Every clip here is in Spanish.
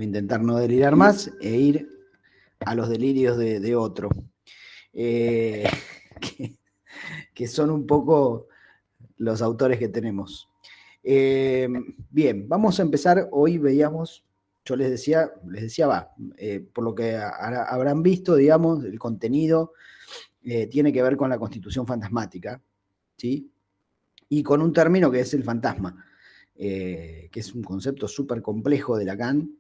Intentar no delirar más e ir a los delirios de otro, que son un poco los autores que tenemos. Bien, vamos a empezar. Hoy veíamos, yo les decía, por lo que habrán visto, digamos, el contenido tiene que ver con la constitución fantasmática, ¿sí? Y con un término que es el fantasma, que es un concepto súper complejo de Lacan,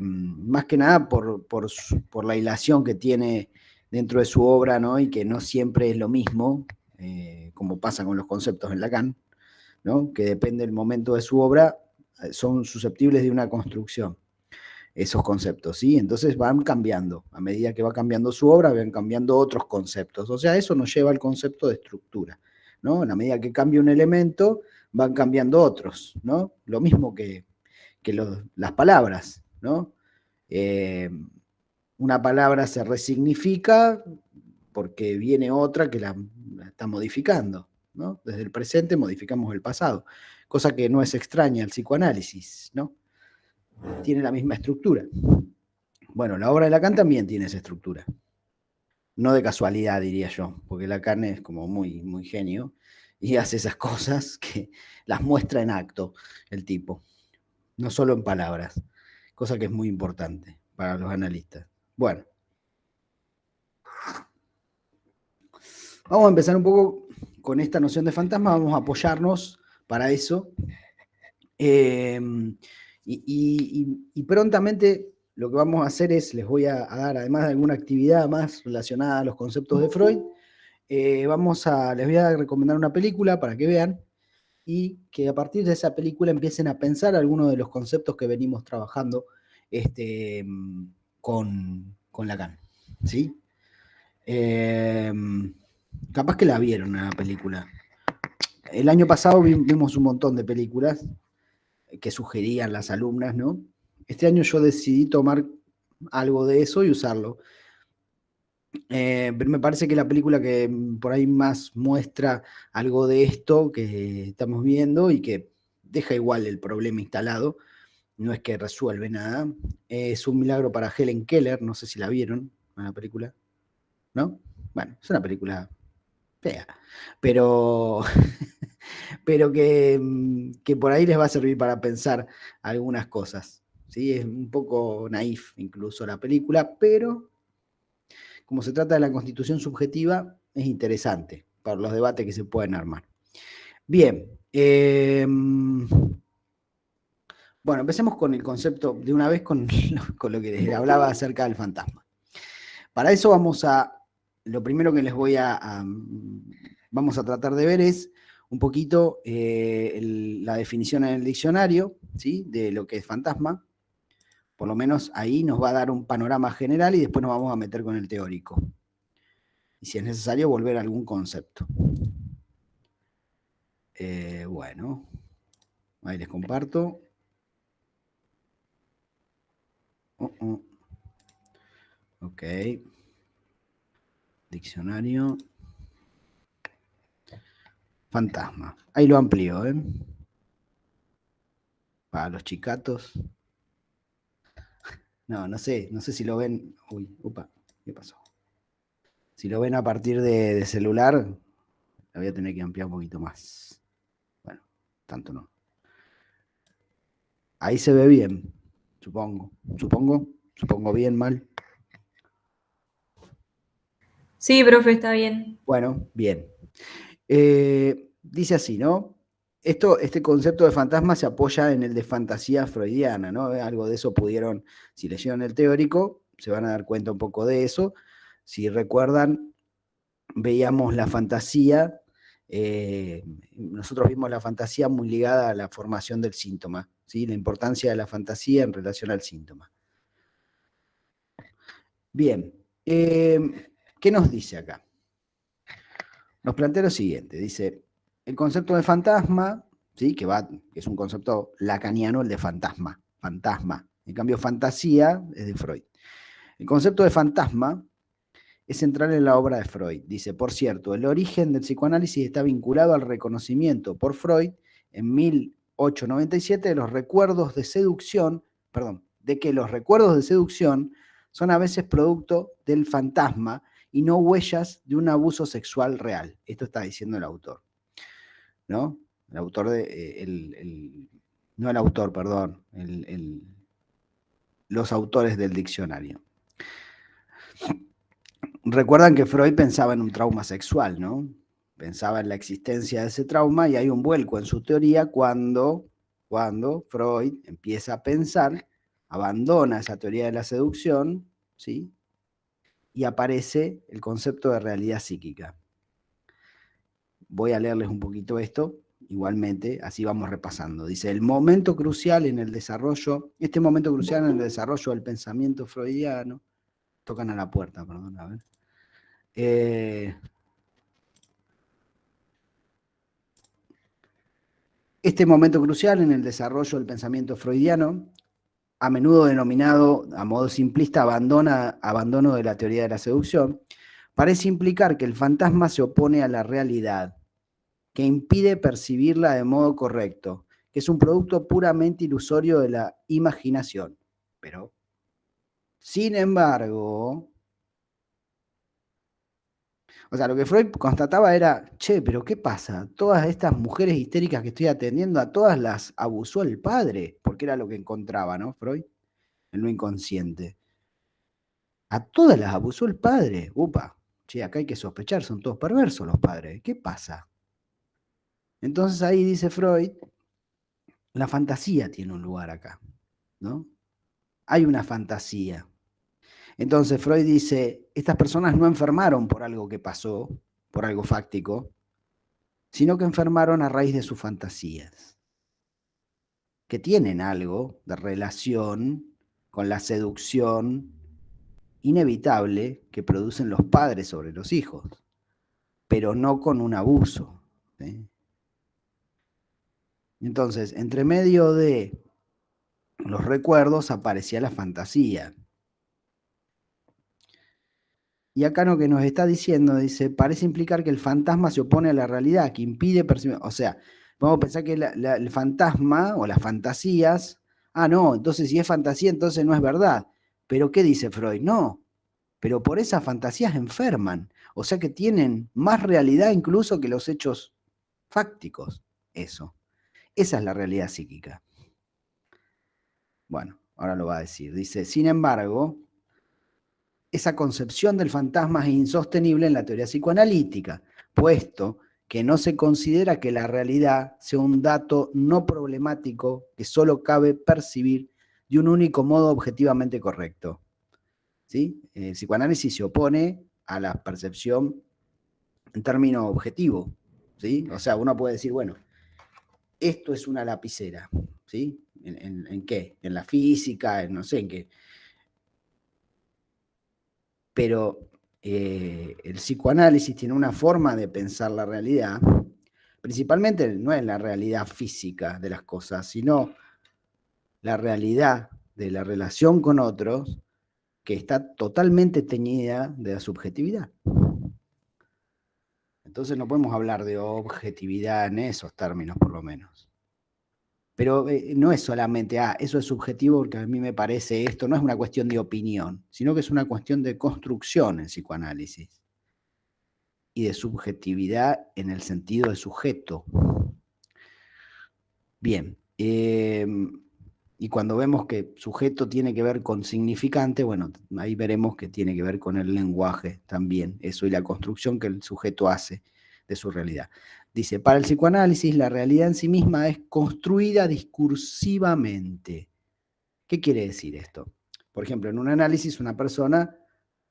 más que nada por la hilación que tiene dentro de su obra, ¿no? Y que no siempre es lo mismo, como pasa con los conceptos en Lacan, ¿no? Que depende del momento de su obra, son susceptibles de una construcción, esos conceptos, ¿sí? Entonces van cambiando, a medida que va cambiando su obra, van cambiando otros conceptos, o sea, eso nos lleva al concepto de estructura, ¿no? En la medida que cambia un elemento, van cambiando otros, ¿no? Lo mismo que las palabras, ¿no? Una palabra se resignifica porque viene otra que la está modificando, ¿no? Desde el presente modificamos el pasado, cosa que no es extraña al psicoanálisis, ¿no? Tiene la misma estructura. Bueno, la obra de Lacan también tiene esa estructura. No de casualidad, diría yo, porque Lacan es como muy, muy genio y hace esas cosas que las muestra en acto el tipo, no solo en palabras, cosa que es muy importante para los analistas. Bueno, vamos a empezar un poco con esta noción de fantasma, vamos a apoyarnos para eso. Y prontamente lo que vamos a hacer es, les voy a dar, además de alguna actividad más relacionada a los conceptos de Freud, les voy a recomendar una película para que vean y que a partir de esa película empiecen a pensar algunos de los conceptos que venimos trabajando con Lacan, ¿sí? Capaz que la vieron en la película. El año pasado vimos un montón de películas que sugerían las alumnas, ¿no? Este año yo decidí tomar algo de eso y usarlo. Pero me parece que la película que por ahí más muestra algo de esto que estamos viendo y que deja igual el problema instalado, no es que resuelve nada, es Un milagro para Helen Keller, no sé si la vieron, la película, ¿no? Bueno, es una película fea, pero, pero que por ahí les va a servir para pensar algunas cosas, ¿sí? Es un poco naif incluso la película, pero como se trata de la constitución subjetiva, es interesante para los debates que se pueden armar. Bien, bueno, empecemos con el concepto, de una vez con lo que les hablaba acerca del fantasma. Para eso lo primero que les vamos a tratar de ver es un poquito la definición en el diccionario, ¿sí? De lo que es fantasma. Por lo menos ahí nos va a dar un panorama general y después nos vamos a meter con el teórico. Y si es necesario, volver a algún concepto. Bueno, ahí les comparto. Ok. Diccionario. Fantasma. Ahí lo amplío, ¿eh? Para los chicatos. No sé si lo ven. Uy, upa, ¿qué pasó? Si lo ven a partir de celular, la voy a tener que ampliar un poquito más. Bueno, tanto no. Ahí se ve bien, supongo. Supongo bien, mal. Sí, profe, está bien. Bueno, bien. Dice así, ¿no? Este concepto de fantasma se apoya en el de fantasía freudiana, ¿no? Algo de eso pudieron, si leyeron el teórico, se van a dar cuenta un poco de eso. Si recuerdan, veíamos la fantasía, nosotros vimos la fantasía muy ligada a la formación del síntoma, ¿sí? La importancia de la fantasía en relación al síntoma. Bien, ¿qué nos dice acá? Nos plantea lo siguiente, dice, el concepto de fantasma, ¿sí? que es un concepto lacaniano, el de fantasma. En cambio, fantasía es de Freud. El concepto de fantasma es central en la obra de Freud. Dice, por cierto, el origen del psicoanálisis está vinculado al reconocimiento por Freud en 1897 de los recuerdos de de que los recuerdos de seducción son a veces producto del fantasma y no huellas de un abuso sexual real. Esto está diciendo el autor, ¿no? El autor no el autor, perdón, los autores del diccionario. Recuerdan que Freud pensaba en un trauma sexual, ¿no? Pensaba en la existencia de ese trauma y hay un vuelco en su teoría cuando Freud empieza a pensar, abandona esa teoría de la seducción, ¿sí? Y aparece el concepto de realidad psíquica. Voy a leerles un poquito esto, igualmente, así vamos repasando. Dice, este momento crucial en el desarrollo del pensamiento freudiano, tocan a la puerta, perdón, a ver. Este momento crucial en el desarrollo del pensamiento freudiano, a menudo denominado a modo simplista abandono de la teoría de la seducción, parece implicar que el fantasma se opone a la realidad, que impide percibirla de modo correcto, que es un producto puramente ilusorio de la imaginación. Pero, sin embargo, o sea, lo que Freud constataba era, che, pero ¿qué pasa? Todas estas mujeres histéricas que estoy atendiendo, a todas las abusó el padre, porque era lo que encontraba, ¿no, Freud? En lo inconsciente. A todas las abusó el padre. Upa, che, acá hay que sospechar, son todos perversos los padres. ¿Qué pasa? Entonces ahí dice Freud, la fantasía tiene un lugar acá, ¿no? Hay una fantasía. Entonces Freud dice, estas personas no enfermaron por algo que pasó, por algo fáctico, sino que enfermaron a raíz de sus fantasías, que tienen algo de relación con la seducción inevitable que producen los padres sobre los hijos, pero no con un abuso, ¿sí? Entonces, entre medio de los recuerdos aparecía la fantasía. Y acá lo que nos está diciendo, dice, parece implicar que el fantasma se opone a la realidad, que impide percibir. O sea, vamos a pensar que el fantasma o las fantasías, no, entonces si es fantasía, entonces no es verdad. Pero ¿qué dice Freud? No, pero por esas fantasías enferman. O sea que tienen más realidad incluso que los hechos fácticos. Eso. Esa es la realidad psíquica. Bueno, ahora lo va a decir. Dice, sin embargo, esa concepción del fantasma es insostenible en la teoría psicoanalítica, puesto que no se considera que la realidad sea un dato no problemático que solo cabe percibir de un único modo objetivamente correcto. ¿Sí? El psicoanálisis se opone a la percepción en términos objetivos. ¿Sí? O sea, uno puede decir, bueno, esto es una lapicera. ¿Sí? ¿En qué? En la física, en no sé en qué. Pero el psicoanálisis tiene una forma de pensar la realidad, principalmente no es la realidad física de las cosas, sino la realidad de la relación con otros que está totalmente teñida de la subjetividad. Entonces no podemos hablar de objetividad en esos términos, por lo menos. Pero no es solamente, eso es subjetivo porque a mí me parece esto, no es una cuestión de opinión, sino que es una cuestión de construcción en psicoanálisis y de subjetividad en el sentido de sujeto. Bien, y cuando vemos que sujeto tiene que ver con significante, bueno, ahí veremos que tiene que ver con el lenguaje también, eso y la construcción que el sujeto hace de su realidad. Dice, para el psicoanálisis la realidad en sí misma es construida discursivamente. ¿Qué quiere decir esto? Por ejemplo, en un análisis una persona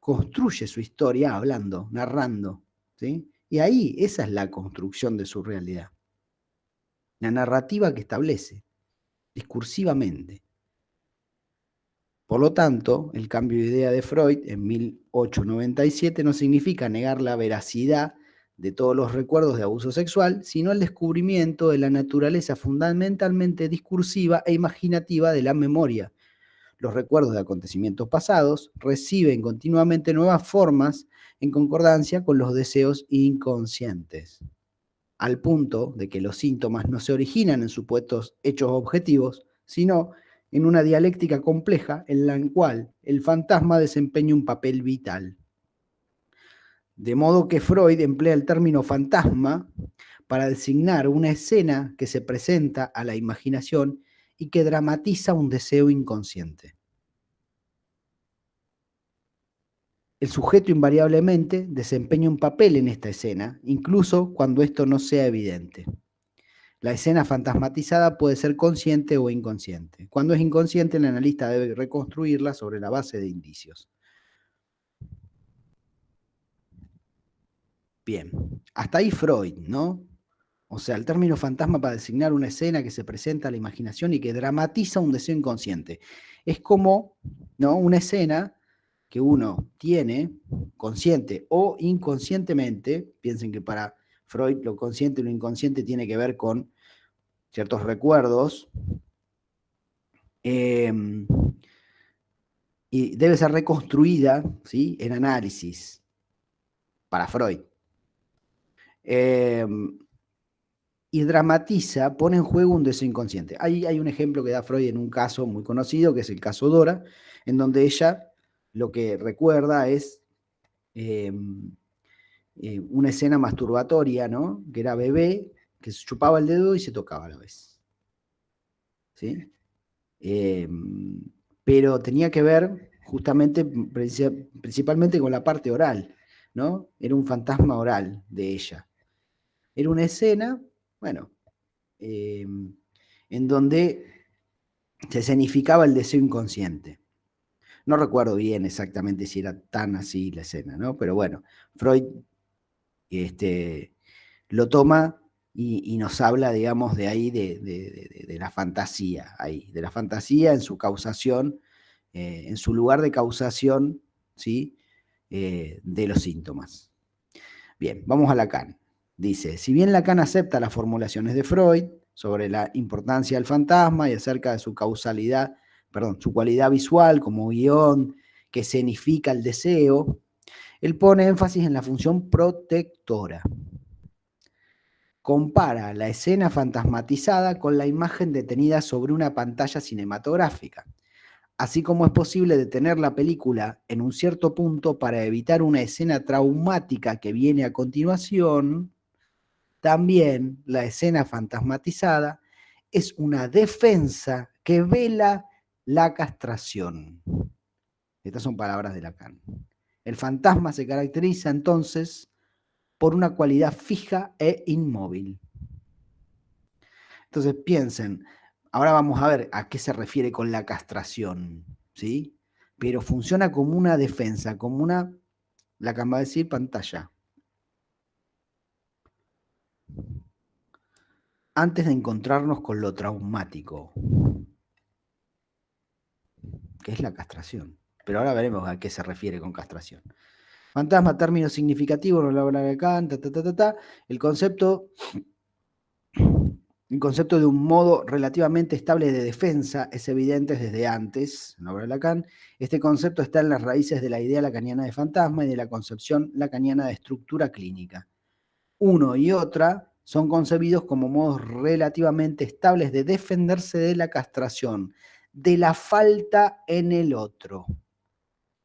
construye su historia hablando, narrando, ¿sí? Y ahí esa es la construcción de su realidad. La narrativa que establece, discursivamente. Por lo tanto, el cambio de idea de Freud en 1897 no significa negar la veracidad de todos los recuerdos de abuso sexual, sino el descubrimiento de la naturaleza fundamentalmente discursiva e imaginativa de la memoria. Los recuerdos de acontecimientos pasados reciben continuamente nuevas formas en concordancia con los deseos inconscientes, al punto de que los síntomas no se originan en supuestos hechos objetivos, sino en una dialéctica compleja en la cual el fantasma desempeña un papel vital. De modo que Freud emplea el término fantasma para designar una escena que se presenta a la imaginación y que dramatiza un deseo inconsciente. El sujeto invariablemente desempeña un papel en esta escena, incluso cuando esto no sea evidente. La escena fantasmatizada puede ser consciente o inconsciente. Cuando es inconsciente, el analista debe reconstruirla sobre la base de indicios. Bien, hasta ahí Freud, ¿no? O sea, el término fantasma para designar una escena que se presenta a la imaginación y que dramatiza un deseo inconsciente. Es como, ¿no?, una escena que uno tiene, consciente o inconscientemente. Piensen que para Freud lo consciente y lo inconsciente tiene que ver con ciertos recuerdos, y debe ser reconstruida, ¿sí?, en análisis para Freud. Y dramatiza, pone en juego un deseo inconsciente. Hay un ejemplo que da Freud en un caso muy conocido, que es el caso Dora, en donde ella lo que recuerda es una escena masturbatoria, ¿no?, que era bebé, que se chupaba el dedo y se tocaba a la vez. ¿Sí? Pero tenía que ver justamente, principalmente con la parte oral, ¿no? Era un fantasma oral de ella. Era una escena, bueno, en donde se escenificaba el deseo inconsciente. No recuerdo bien exactamente si era tan así la escena, ¿no? Pero bueno, Freud lo toma y nos habla, digamos, de ahí, de la fantasía, ahí, de la fantasía en su causación, en su lugar de causación, ¿sí?, de los síntomas. Bien, vamos a Lacan. Dice, si bien Lacan acepta las formulaciones de Freud sobre la importancia del fantasma y acerca de su causalidad, su cualidad visual como guión que escenifica el deseo, él pone énfasis en la función protectora. Compara la escena fantasmatizada con la imagen detenida sobre una pantalla cinematográfica. Así como es posible detener la película en un cierto punto para evitar una escena traumática que viene a continuación, también la escena fantasmatizada es una defensa que vela la castración. Estas son palabras de Lacan. El fantasma se caracteriza entonces por una cualidad fija e inmóvil. Entonces piensen, ahora vamos a ver a qué se refiere con la castración, ¿sí? Pero funciona como una defensa, como una, Lacan va a decir, pantalla. Antes de encontrarnos con lo traumático, que es la castración. Pero ahora veremos a qué se refiere con castración. Fantasma, término significativo, no lo habla Lacan, el concepto de un modo relativamente estable de defensa es evidente desde antes, en la obra de Lacan. Este concepto está en las raíces de la idea lacaniana de fantasma y de la concepción lacaniana de estructura clínica. Uno y otra son concebidos como modos relativamente estables de defenderse de la castración, de la falta en el otro.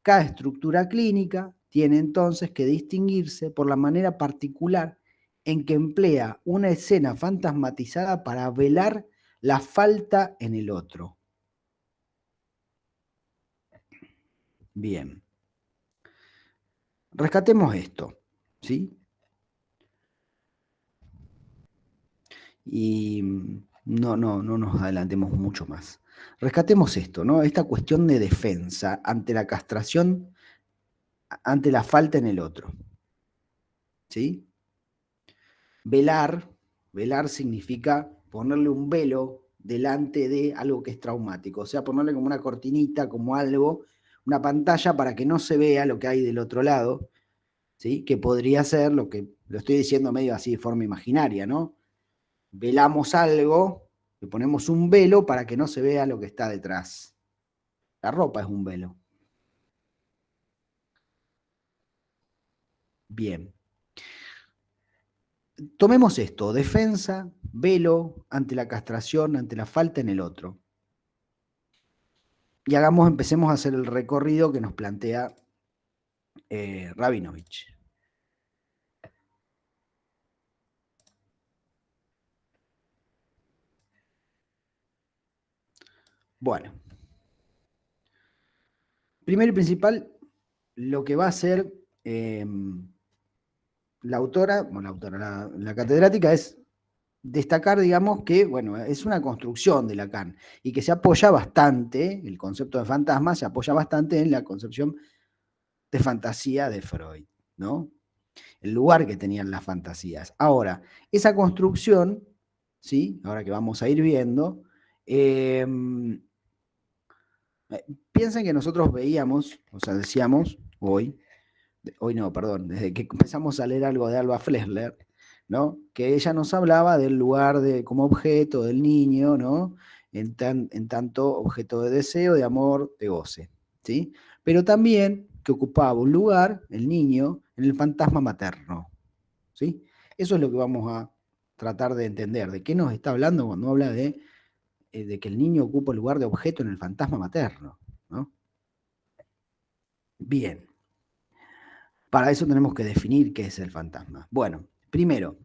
Cada estructura clínica tiene entonces que distinguirse por la manera particular en que emplea una escena fantasmatizada para velar la falta en el otro. Bien. Rescatemos esto, ¿sí? Y no nos adelantemos mucho más. Rescatemos esto, ¿no? Esta cuestión de defensa ante la castración, ante la falta en el otro. ¿Sí? Velar significa ponerle un velo delante de algo que es traumático, o sea, ponerle como una cortinita, como algo, una pantalla para que no se vea lo que hay del otro lado, ¿sí? Que podría ser lo que, lo estoy diciendo medio así de forma imaginaria, ¿no? Velamos algo, le ponemos un velo para que no se vea lo que está detrás. La ropa es un velo. Bien. Tomemos esto, defensa, velo ante la castración, ante la falta en el otro. y empecemos a hacer el recorrido que nos plantea Rabinovich. Bueno, primero y principal, lo que va a hacer la catedrática es destacar, digamos, que, bueno, es una construcción de Lacan y que se apoya bastante, el concepto de fantasma se apoya bastante en la concepción de fantasía de Freud, ¿no? El lugar que tenían las fantasías. Ahora, esa construcción, ¿sí? Ahora que vamos a ir viendo, piensen que nosotros veíamos, o sea, decíamos hoy no, perdón, desde que empezamos a leer algo de Alba Flessler, ¿no? Que ella nos hablaba del lugar como objeto del niño, ¿no? En tanto objeto de deseo, de amor, de goce, ¿sí? Pero también que ocupaba un lugar, el niño, en el fantasma materno, ¿sí? Eso es lo que vamos a tratar de entender. ¿De qué nos está hablando cuando habla de que el niño ocupa el lugar de objeto en el fantasma materno, ¿no? Bien. Para eso tenemos que definir qué es el fantasma. Bueno, primero,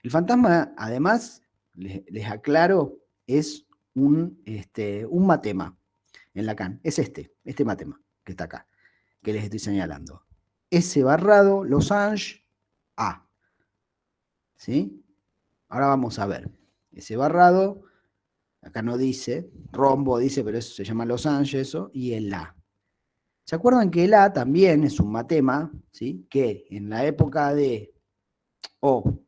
el fantasma, además, les aclaro, es un matema en Lacan. Es este matema que está acá, que les estoy señalando. S barrado, losange, A. ¿Sí? Ahora vamos a ver. S barrado, acá no dice, rombo dice, pero eso se llama losange, eso, y el A. ¿Se acuerdan que el A también es un matema, ¿sí? Que en la época o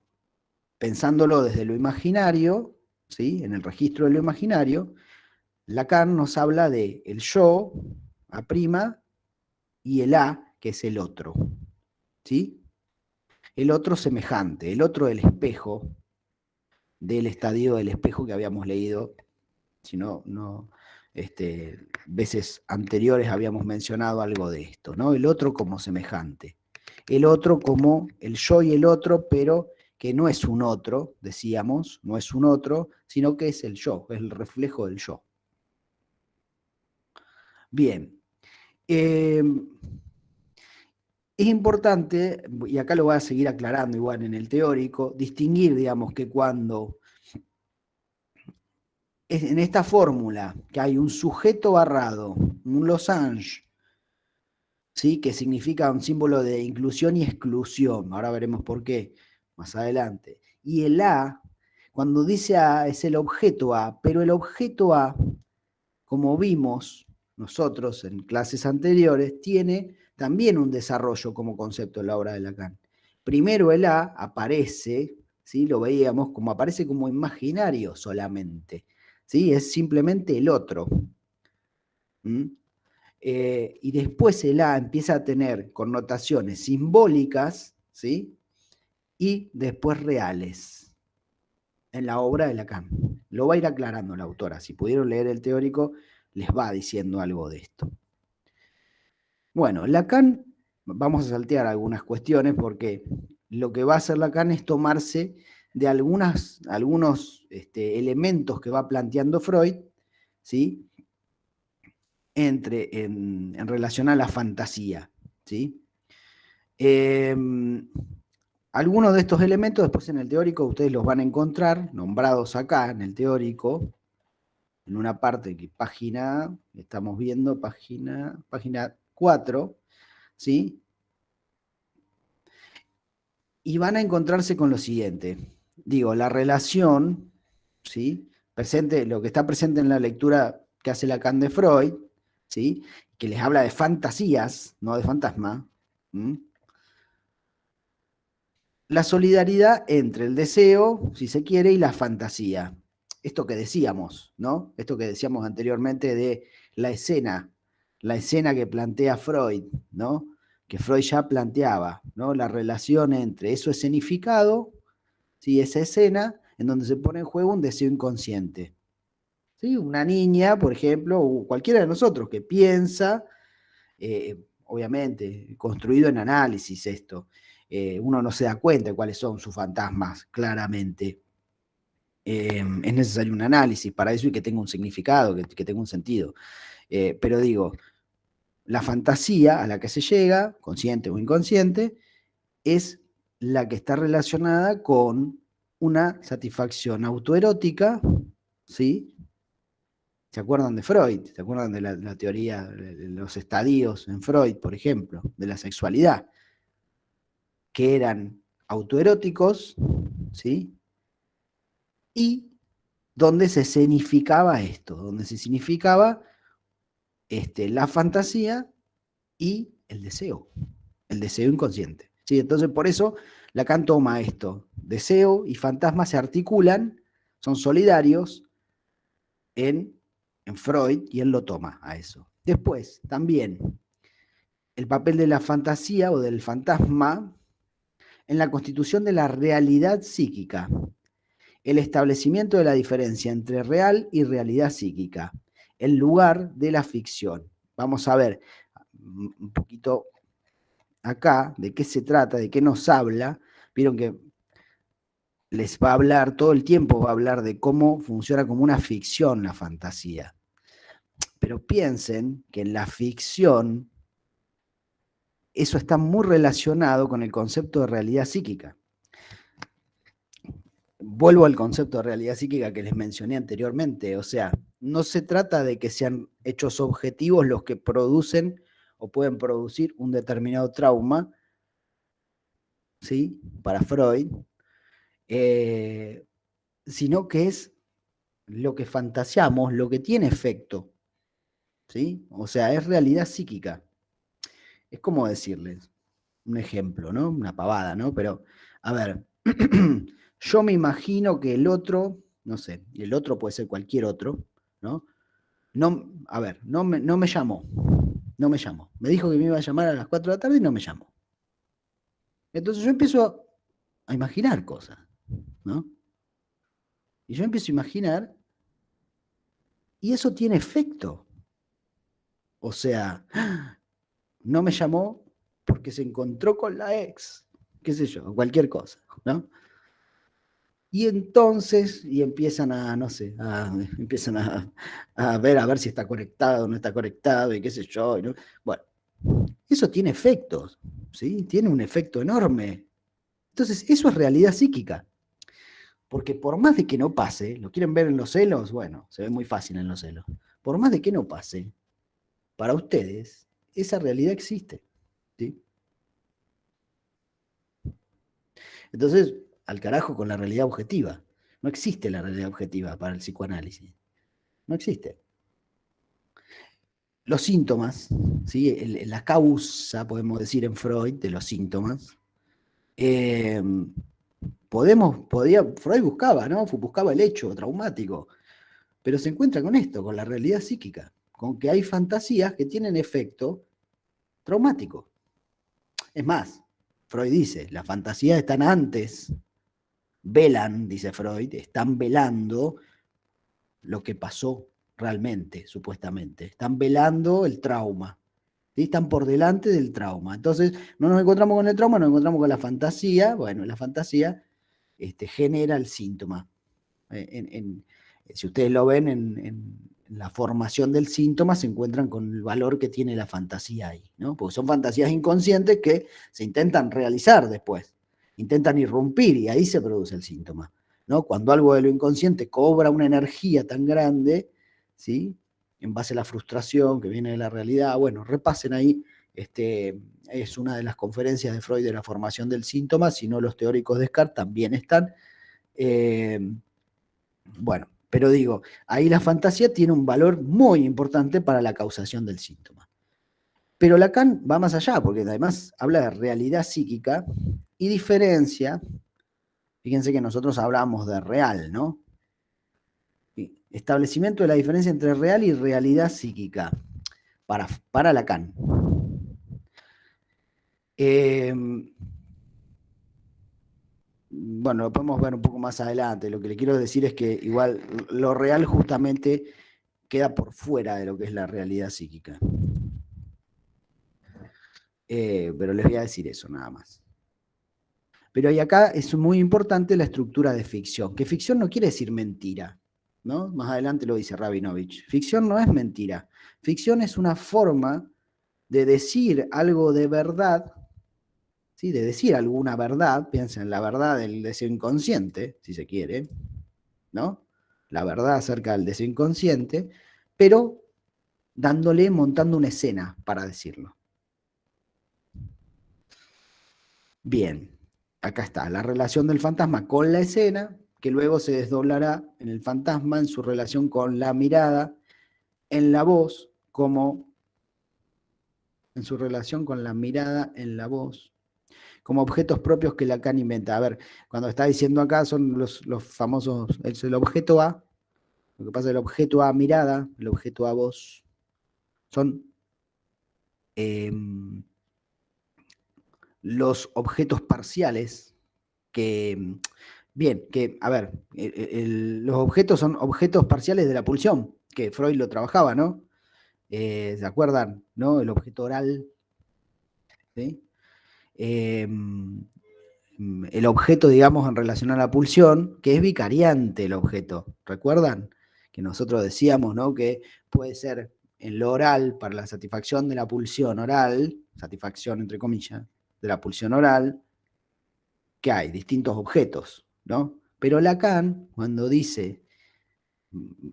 pensándolo desde lo imaginario, ¿sí? En el registro de lo imaginario, Lacan nos habla de el yo, A', y el A, que es el otro, ¿sí? El otro semejante, el otro del espejo, del estadio del espejo que habíamos leído, si no, veces anteriores habíamos mencionado algo de esto, ¿no? El otro como semejante, el otro como el yo y el otro, pero que no es un otro, decíamos, no es un otro, sino que es el yo, es el reflejo del yo. Bien. Es importante, y acá lo voy a seguir aclarando igual en el teórico, distinguir, digamos, que cuando en esta fórmula que hay un sujeto barrado, un losange, ¿sí? Que significa un símbolo de inclusión y exclusión, ahora veremos por qué más adelante. Y el A, cuando dice A, es el objeto A, pero el objeto A, como vimos nosotros en clases anteriores, tiene también un desarrollo como concepto en la obra de Lacan. Primero el A aparece, ¿sí? Lo veíamos como aparece como imaginario solamente, ¿sí? Es simplemente el otro. Y después el A empieza a tener connotaciones simbólicas, ¿sí? Y después reales en la obra de Lacan. Lo va a ir aclarando la autora. Si pudieron leer el teórico, les va diciendo algo de esto. Bueno, Lacan, vamos a saltear algunas cuestiones porque lo que va a hacer Lacan es tomarse de algunos elementos que va planteando Freud, ¿sí? En relación a la fantasía, ¿sí? Algunos de estos elementos después en el teórico ustedes los van a encontrar nombrados acá en el teórico, en una parte que estamos viendo página 4, ¿sí? Y van a encontrarse con lo siguiente. Digo, la relación, ¿sí? Lo que está presente en la lectura que hace Lacan de Freud, ¿sí? Que les habla de fantasías, no de fantasma. La solidaridad entre el deseo, si se quiere, y la fantasía. Esto que decíamos, ¿no? Esto que decíamos anteriormente de la escena que plantea Freud, ¿no? Que Freud ya planteaba, ¿no? La relación entre eso escenificado, ¿sí? Esa escena en donde se pone en juego un deseo inconsciente. ¿Sí? Una niña, por ejemplo, o cualquiera de nosotros que piensa, obviamente, construido en análisis esto, uno no se da cuenta de cuáles son sus fantasmas, claramente. Es necesario un análisis para eso y que tenga un significado, que tenga un sentido. Pero digo, la fantasía a la que se llega, consciente o inconsciente, es la que está relacionada con una satisfacción autoerótica, ¿sí? ¿Se acuerdan de Freud? ¿Se acuerdan de la teoría de los estadios en Freud, por ejemplo, de la sexualidad? Que eran autoeróticos, ¿sí? Y donde se significaba esto, donde se significaba la fantasía y el deseo inconsciente. ¿Sí? Entonces, por eso Lacan toma esto, deseo y fantasma se articulan, son solidarios en Freud, y él lo toma a eso. Después, también, el papel de la fantasía o del fantasma en la constitución de la realidad psíquica, el establecimiento de la diferencia entre real y realidad psíquica, el lugar de la ficción. Vamos a ver un poquito acá de qué se trata, de qué nos habla. Vieron que les va a hablar, todo el tiempo va a hablar de cómo funciona como una ficción la fantasía. Pero piensen que en la ficción eso está muy relacionado con el concepto de realidad psíquica. Vuelvo al concepto de realidad psíquica que les mencioné anteriormente. O sea, no se trata de que sean hechos objetivos los que producen o pueden producir un determinado trauma, ¿sí? Para Freud, sino que es lo que fantaseamos, lo que tiene efecto, ¿sí? O sea, es realidad psíquica. Es como decirles un ejemplo, ¿no? Una pavada, ¿no? Pero, a ver, yo me imagino que el otro, no sé, el otro puede ser cualquier otro, ¿no? No, a ver, no me llamó, no me llamó. Me dijo que me iba a llamar a las 4 de la tarde y no me llamó. Entonces yo empiezo a imaginar cosas, ¿no? Y yo empiezo a imaginar y eso tiene efecto. O sea, no me llamó porque se encontró con la ex, qué sé yo, cualquier cosa, ¿no? Y entonces, y empiezan a, no sé, empiezan a ver si está conectado o no está conectado, y qué sé yo, ¿no? Bueno, eso tiene efectos, ¿sí? Tiene un efecto enorme. Entonces, eso es realidad psíquica. Porque por más de que no pase, ¿lo quieren ver en los celos? Bueno, se ve muy fácil en los celos. Por más de que no pase, para ustedes, esa realidad existe, ¿sí? Entonces, al carajo con la realidad objetiva. No existe la realidad objetiva para el psicoanálisis. No existe. Los síntomas, ¿sí? La causa, podemos decir en Freud, de los síntomas, eh, Freud buscaba, ¿no? Buscaba el hecho traumático, pero se encuentra con esto, con la realidad psíquica, con que hay fantasías que tienen efecto traumático. Es más, Freud dice, las fantasías están antes, velan, dice Freud, están velando lo que pasó realmente, supuestamente. Están velando el trauma. ¿Sí? Están por delante del trauma. Entonces, no nos encontramos con el trauma, nos encontramos con la fantasía. Bueno, la fantasía genera el síntoma. Si ustedes lo ven en la formación del síntoma, se encuentran con el valor que tiene la fantasía ahí, ¿no? Porque son fantasías inconscientes que se intentan realizar después, intentan irrumpir y ahí se produce el síntoma, ¿no? Cuando algo de lo inconsciente cobra una energía tan grande, ¿sí? En base a la frustración que viene de la realidad, bueno, repasen ahí, es una de las conferencias de Freud de la formación del síntoma, si no los teóricos de Descartes también están. Bueno, pero digo, ahí la fantasía tiene un valor muy importante para la causación del síntoma. Pero Lacan va más allá, porque además habla de realidad psíquica y diferencia. Fíjense que nosotros hablamos de real, ¿no? Establecimiento de la diferencia entre real y realidad psíquica para Lacan. Bueno, lo podemos ver un poco más adelante. Lo que le quiero decir es que igual lo real justamente queda por fuera de lo que es la realidad psíquica. Pero les voy a decir eso nada más. Pero ahí acá es muy importante la estructura de ficción, que ficción no quiere decir mentira, ¿no? Más adelante lo dice Rabinovich. Ficción no es mentira. Ficción es una forma de decir algo de verdad, ¿sí? De decir alguna verdad, piensa en la verdad del deseo inconsciente, si se quiere, ¿no? La verdad acerca del deseo inconsciente, pero montando una escena para decirlo. Bien, acá está, la relación del fantasma con la escena, que luego se desdoblará en el fantasma en su relación con la mirada, en la voz, como en su relación con la mirada en la voz, como objetos propios que Lacan inventa. A ver, cuando está diciendo acá son los famosos, es el objeto A, lo que pasa es el objeto A mirada, el objeto A voz, son eh, los objetos parciales que, bien, que, a ver, los objetos son objetos parciales de la pulsión, que Freud lo trabajaba, ¿no? ¿Se acuerdan? ¿No? El objeto oral, ¿sí? El objeto, digamos, en relación a la pulsión, que es vicariante el objeto. ¿Recuerdan? Que nosotros decíamos, ¿no? Que puede ser en lo oral, para la satisfacción de la pulsión oral, satisfacción entre comillas, de la pulsión oral, que hay distintos objetos, ¿no? Pero Lacan, cuando dice,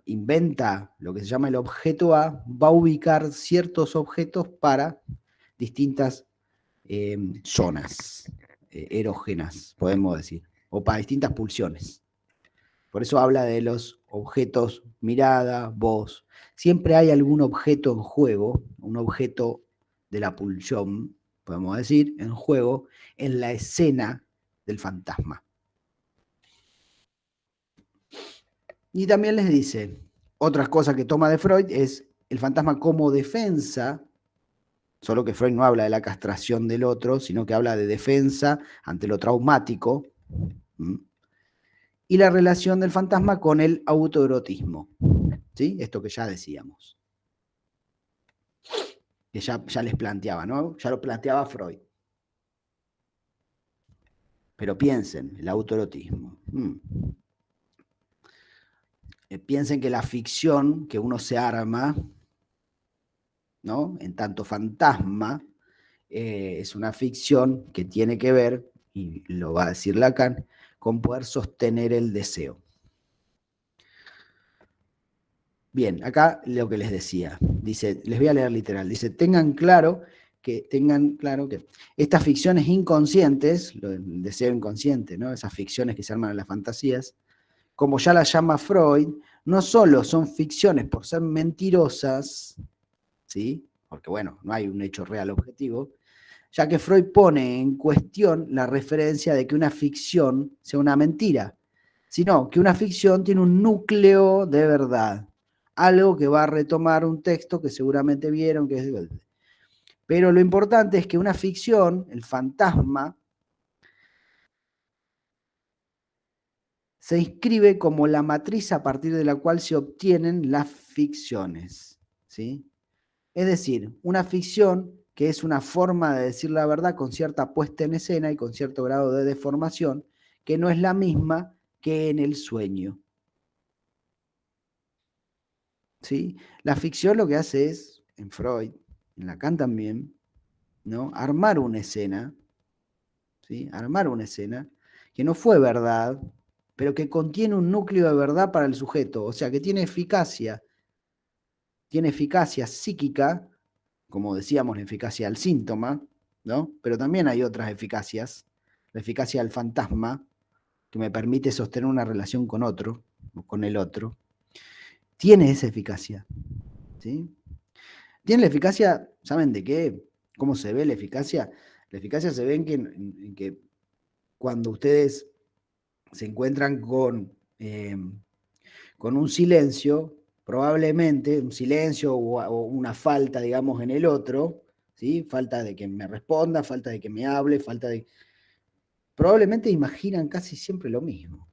inventa lo que se llama el objeto A, va a ubicar ciertos objetos para distintas zonas erógenas, podemos decir, o para distintas pulsiones. Por eso habla de los objetos mirada, voz. Siempre hay algún objeto en juego, un objeto de la pulsión, podemos decir, en juego, en la escena del fantasma. Y también les dice, otras cosas que toma de Freud es el fantasma como defensa, solo que Freud no habla de la castración del otro, sino que habla de defensa ante lo traumático, y la relación del fantasma con el autoerotismo, ¿sí? Esto que ya decíamos, que ya les planteaba, ¿no? Ya lo planteaba Freud. Pero piensen, el autoerotismo. Piensen que la ficción que uno se arma, ¿no? En tanto fantasma, es una ficción que tiene que ver, y lo va a decir Lacan, con poder sostener el deseo. Bien, acá lo que les decía, dice, les voy a leer literal, dice, tengan claro que estas ficciones inconscientes, el deseo inconsciente, ¿no? Esas ficciones que se arman en las fantasías, como ya las llama Freud, no solo son ficciones por ser mentirosas, ¿sí? Porque bueno, no hay un hecho real objetivo, ya que Freud pone en cuestión la referencia de que una ficción sea una mentira, sino que una ficción tiene un núcleo de verdad, algo que va a retomar un texto que seguramente vieron, que es... Pero lo importante es que una ficción, el fantasma, se inscribe como la matriz a partir de la cual se obtienen las ficciones, ¿sí? Es decir, una ficción que es una forma de decir la verdad con cierta puesta en escena y con cierto grado de deformación, que no es la misma que en el sueño. ¿Sí? La ficción lo que hace es, en Freud, en Lacan también, ¿no? Armar una escena, ¿sí? Armar una escena que no fue verdad, pero que contiene un núcleo de verdad para el sujeto, o sea, que tiene eficacia psíquica, como decíamos, la eficacia del síntoma, ¿no? Pero también hay otras eficacias, la eficacia del fantasma, que me permite sostener una relación con otro, o con el otro, tiene esa eficacia, ¿sí? Tiene la eficacia, ¿saben de qué? ¿Cómo se ve la eficacia? La eficacia se ve en que cuando ustedes se encuentran con un silencio, probablemente un silencio o una falta, digamos, en el otro, ¿sí? Falta de que me responda, falta de que me hable, falta de... Probablemente imaginan casi siempre lo mismo.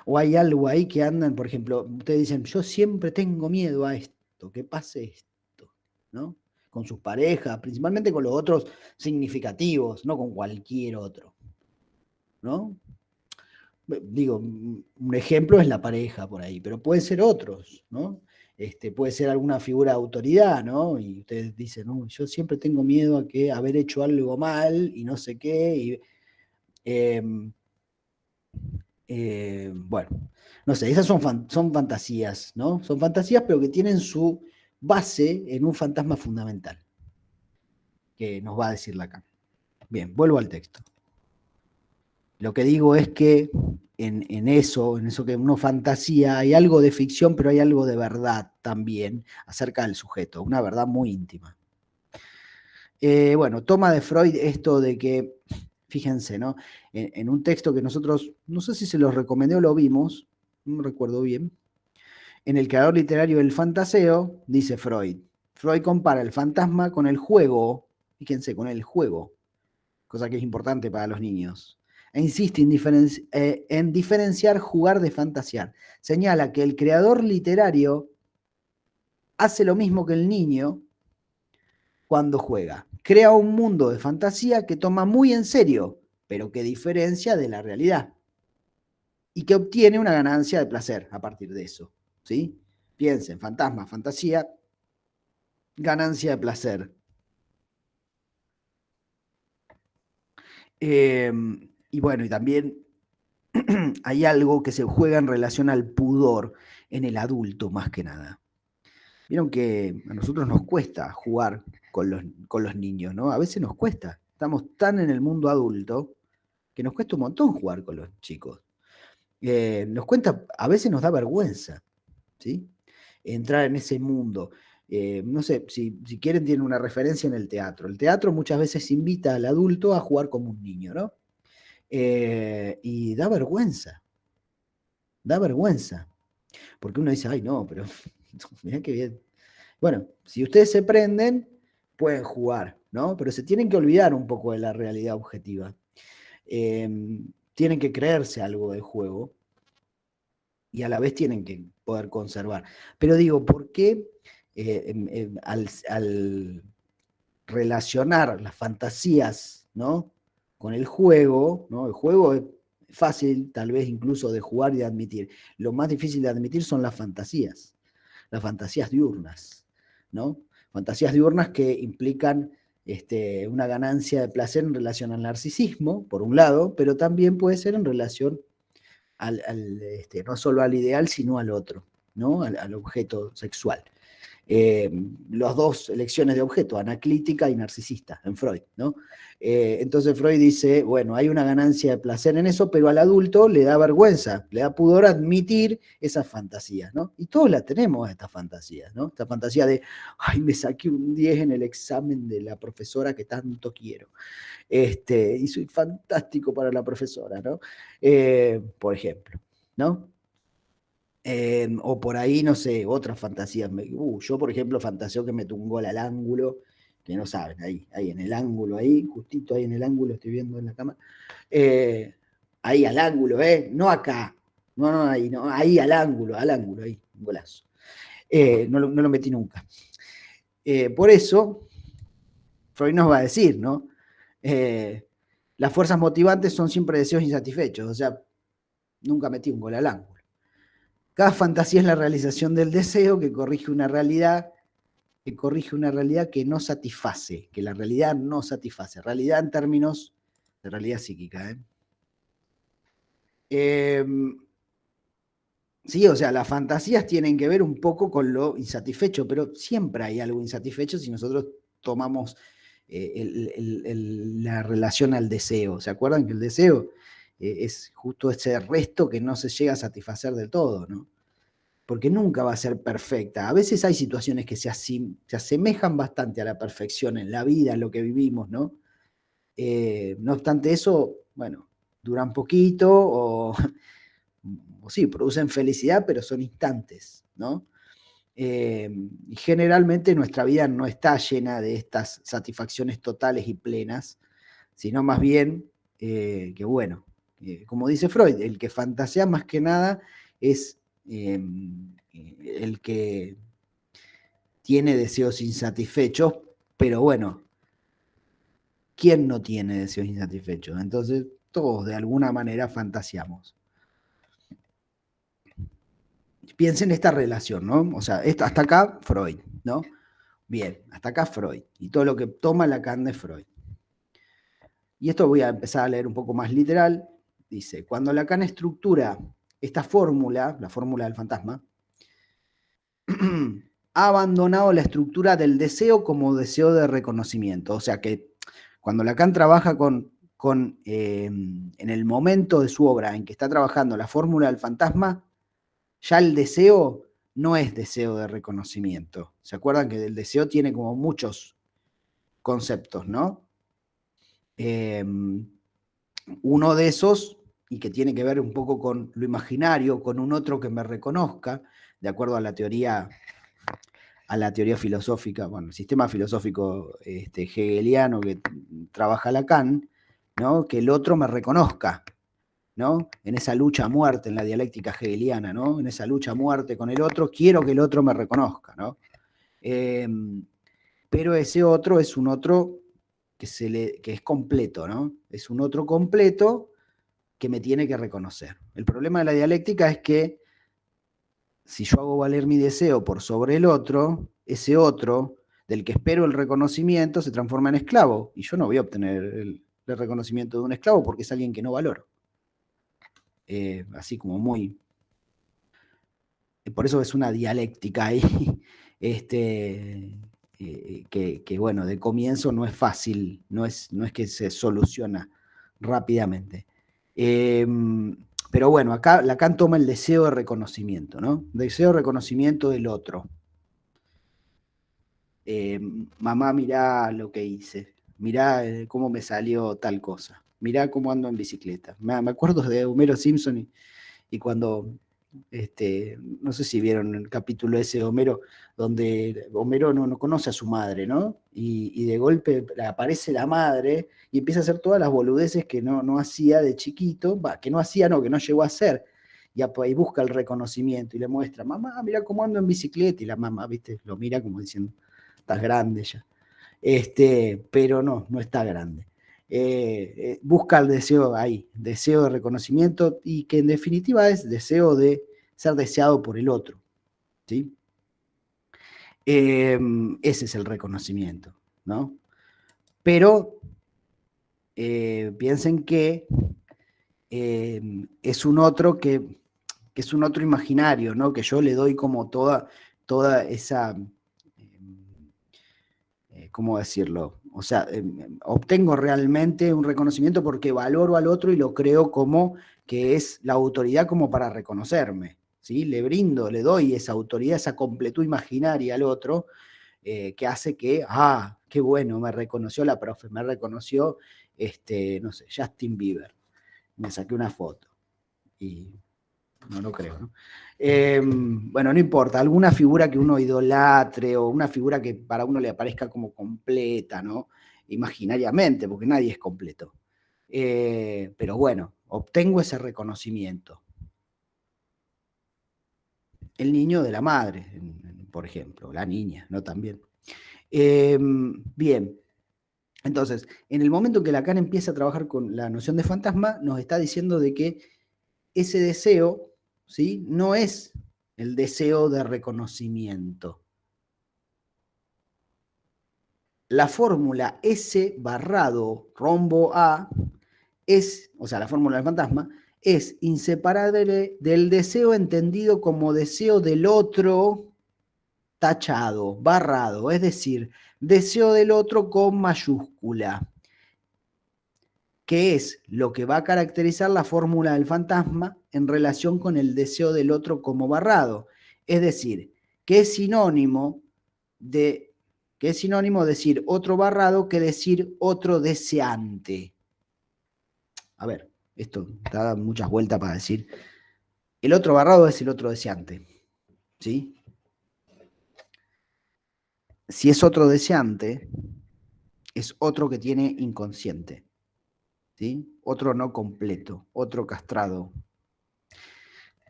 O hay algo ahí que andan, por ejemplo, ustedes dicen, yo siempre tengo miedo a esto, que pase esto, ¿no? Con sus parejas, principalmente con los otros significativos, no con cualquier otro, ¿no? Digo, un ejemplo es la pareja por ahí, pero pueden ser otros, ¿no? Puede ser alguna figura de autoridad, ¿no? Y ustedes dicen, no, yo siempre tengo miedo a que haber hecho algo mal y no sé qué. Eh, bueno, no sé, esas son fantasías, ¿no? Son fantasías, pero que tienen su base en un fantasma fundamental, que nos va a decir Lacan. Bien, vuelvo al texto. Lo que digo es que en eso que uno fantasía, hay algo de ficción, pero hay algo de verdad también acerca del sujeto, una verdad muy íntima. Bueno, toma de Freud esto de que, fíjense, ¿no? En un texto que nosotros, no sé si se los recomendé o lo vimos, no recuerdo bien, en el creador literario del fantaseo, dice Freud. Freud compara el fantasma con el juego, fíjense, con el juego, cosa que es importante para los niños. E insiste en diferenciar jugar de fantasear. Señala que el creador literario hace lo mismo que el niño cuando juega. Crea un mundo de fantasía que toma muy en serio, pero que diferencia de la realidad. Y que obtiene una ganancia de placer a partir de eso. ¿Sí? Piensen, fantasma, fantasía, ganancia de placer. Y bueno, y también hay algo que se juega en relación al pudor en el adulto más que nada. Vieron que a nosotros nos cuesta jugar con los niños, ¿no? A veces nos cuesta. Estamos tan en el mundo adulto que nos cuesta un montón jugar con los chicos. Nos cuenta, a veces nos da vergüenza, ¿sí? Entrar en ese mundo. No sé, si quieren tienen una referencia en el teatro. El teatro muchas veces invita al adulto a jugar como un niño, ¿no? Y da vergüenza, porque uno dice, ay no, pero mirá qué bien. Bueno, si ustedes se prenden, pueden jugar, ¿no? Pero se tienen que olvidar un poco de la realidad objetiva. Tienen que creerse algo del juego y a la vez tienen que poder conservar. Pero digo, ¿por qué al relacionar las fantasías, ¿no? Con el juego, ¿no? El juego es fácil, tal vez incluso de jugar y de admitir. Lo más difícil de admitir son las fantasías diurnas, ¿no? Fantasías diurnas que implican una ganancia de placer en relación al narcisismo, por un lado, pero también puede ser en relación no solo al ideal, sino al otro, ¿no? Al objeto sexual. Las dos elecciones de objeto, anaclítica y narcisista, en Freud, ¿no? Entonces Freud dice, bueno, hay una ganancia de placer en eso, pero al adulto le da vergüenza, le da pudor admitir esas fantasías, ¿no? Y todos las tenemos, estas fantasías, ¿no? Esta fantasía de, ay, me saqué un 10 en el examen de la profesora que tanto quiero. Y soy fantástico para la profesora, ¿no? Por ejemplo, ¿no? O por ahí, no sé, otras fantasías. Yo, por ejemplo, fantaseo que meto un gol al ángulo, que no saben, ahí en el ángulo, ahí, justito ahí en el ángulo, estoy viendo en la cámara. Ahí al ángulo, no acá, no, ahí, no, ahí al ángulo, ahí, un golazo. No lo metí nunca. Por eso, Freud nos va a decir, ¿no? Las fuerzas motivantes son siempre deseos insatisfechos, o sea, nunca metí un gol al ángulo. Cada fantasía es la realización del deseo que corrige una realidad que no satisface, que la realidad no satisface. Realidad en términos de realidad psíquica. Sí, o sea, las fantasías tienen que ver un poco con lo insatisfecho, pero siempre hay algo insatisfecho si nosotros tomamos la relación al deseo. ¿Se acuerdan que el deseo es justo ese resto que no se llega a satisfacer del todo, ¿no? Porque nunca va a ser perfecta. A veces hay situaciones que se asemejan bastante a la perfección en la vida, en lo que vivimos, ¿no? No obstante eso, bueno, duran poquito o sí, producen felicidad, pero son instantes, ¿no? Y generalmente nuestra vida no está llena de estas satisfacciones totales y plenas, sino más bien que, bueno, como dice Freud, el que fantasea más que nada es el que tiene deseos insatisfechos, pero bueno, ¿quién no tiene deseos insatisfechos? Entonces, todos de alguna manera fantaseamos. piensen esta relación, ¿no? O sea, hasta acá Freud, ¿no? Bien, hasta acá Freud. Y todo lo que toma Lacan de Freud. Y esto voy a empezar a leer un poco más literal. Dice, cuando Lacan estructura esta fórmula, la fórmula del fantasma, ha abandonado la estructura del deseo como deseo de reconocimiento. O sea que cuando Lacan trabaja en el momento de su obra en que está trabajando la fórmula del fantasma, ya el deseo no es deseo de reconocimiento. ¿Se acuerdan que el deseo tiene como muchos conceptos, ¿no? Uno de esos, y que tiene que ver un poco con lo imaginario, con un otro que me reconozca, de acuerdo a la teoría filosófica, bueno, el sistema filosófico hegeliano que trabaja Lacan, ¿no? Que el otro me reconozca, ¿no? En esa lucha a muerte, en la dialéctica hegeliana, ¿no? En esa lucha a muerte con el otro, quiero que el otro me reconozca, ¿no? Pero ese otro es un otro que es completo, ¿no? Es un otro completo que me tiene que reconocer. El problema de la dialéctica es que si yo hago valer mi deseo por sobre el otro, ese otro del que espero el reconocimiento se transforma en esclavo. Y yo no voy a obtener el reconocimiento de un esclavo porque es alguien que no valoro. Así como muy... Por eso es una dialéctica ahí, que bueno, de comienzo no es fácil, no es que se soluciona rápidamente. Pero bueno, acá Lacan toma el deseo de reconocimiento, ¿no? Deseo de reconocimiento del otro. Mamá, mirá lo que hice, mirá cómo me salió tal cosa, mirá cómo ando en bicicleta. Me acuerdo de Homero Simpson y cuando, no sé si vieron el capítulo ese de Homero, donde Homero no conoce a su madre, ¿no? Y de golpe aparece la madre y empieza a hacer todas las boludeces que no hacía de chiquito, que no llegó a hacer. Y ahí busca el reconocimiento y le muestra, mamá, mira cómo ando en bicicleta. Y la mamá, viste, lo mira como diciendo, estás grande ya. Pero no está grande. Busca el deseo ahí, deseo de reconocimiento y que en definitiva es deseo de ser deseado por el otro, ¿sí? Ese es el reconocimiento, ¿no? Pero piensen que es un otro que es un otro imaginario, ¿no? Que yo le doy como toda esa... ¿cómo decirlo? O sea, obtengo realmente un reconocimiento porque valoro al otro y lo creo como que es la autoridad como para reconocerme, ¿sí? Le brindo, le doy esa autoridad, esa completud imaginaria al otro, que hace que, qué bueno, me reconoció la profe, me reconoció, no sé, Justin Bieber. Me saqué una foto y no lo creo, ¿no? Bueno, no importa, alguna figura que uno idolatre o una figura que para uno le aparezca como completa, ¿no? Imaginariamente, porque nadie es completo. Pero bueno, obtengo ese reconocimiento. El niño de la madre, por ejemplo, la niña, ¿no? También. Bien, entonces, en el momento que Lacan empieza a trabajar con la noción de fantasma, nos está diciendo de que ese deseo, ¿sí? No es el deseo de reconocimiento. La fórmula S barrado rombo A es, o sea, la fórmula del fantasma, es inseparable del deseo entendido como deseo del otro tachado, barrado, es decir, deseo del otro con mayúscula, que es lo que va a caracterizar la fórmula del fantasma en relación con el deseo del otro como barrado. Es decir, que es sinónimo decir otro barrado que decir otro deseante. A ver, esto da muchas vueltas para decir, el otro barrado es el otro deseante, ¿sí? Si es otro deseante, es otro que tiene inconsciente, ¿sí? Otro no completo, otro castrado.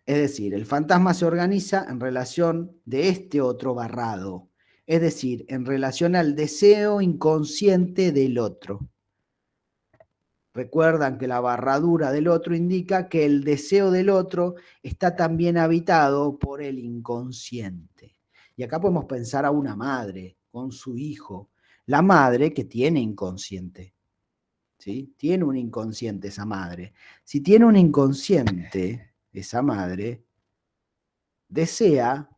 Es decir, el fantasma se organiza en relación de este otro barrado, es decir, en relación al deseo inconsciente del otro. Recuerdan que la barradura del otro indica que el deseo del otro está también habitado por el inconsciente. Y acá podemos pensar a una madre con su hijo. La madre que tiene inconsciente. ¿Sí? Tiene un inconsciente esa madre. Si tiene un inconsciente, esa madre desea,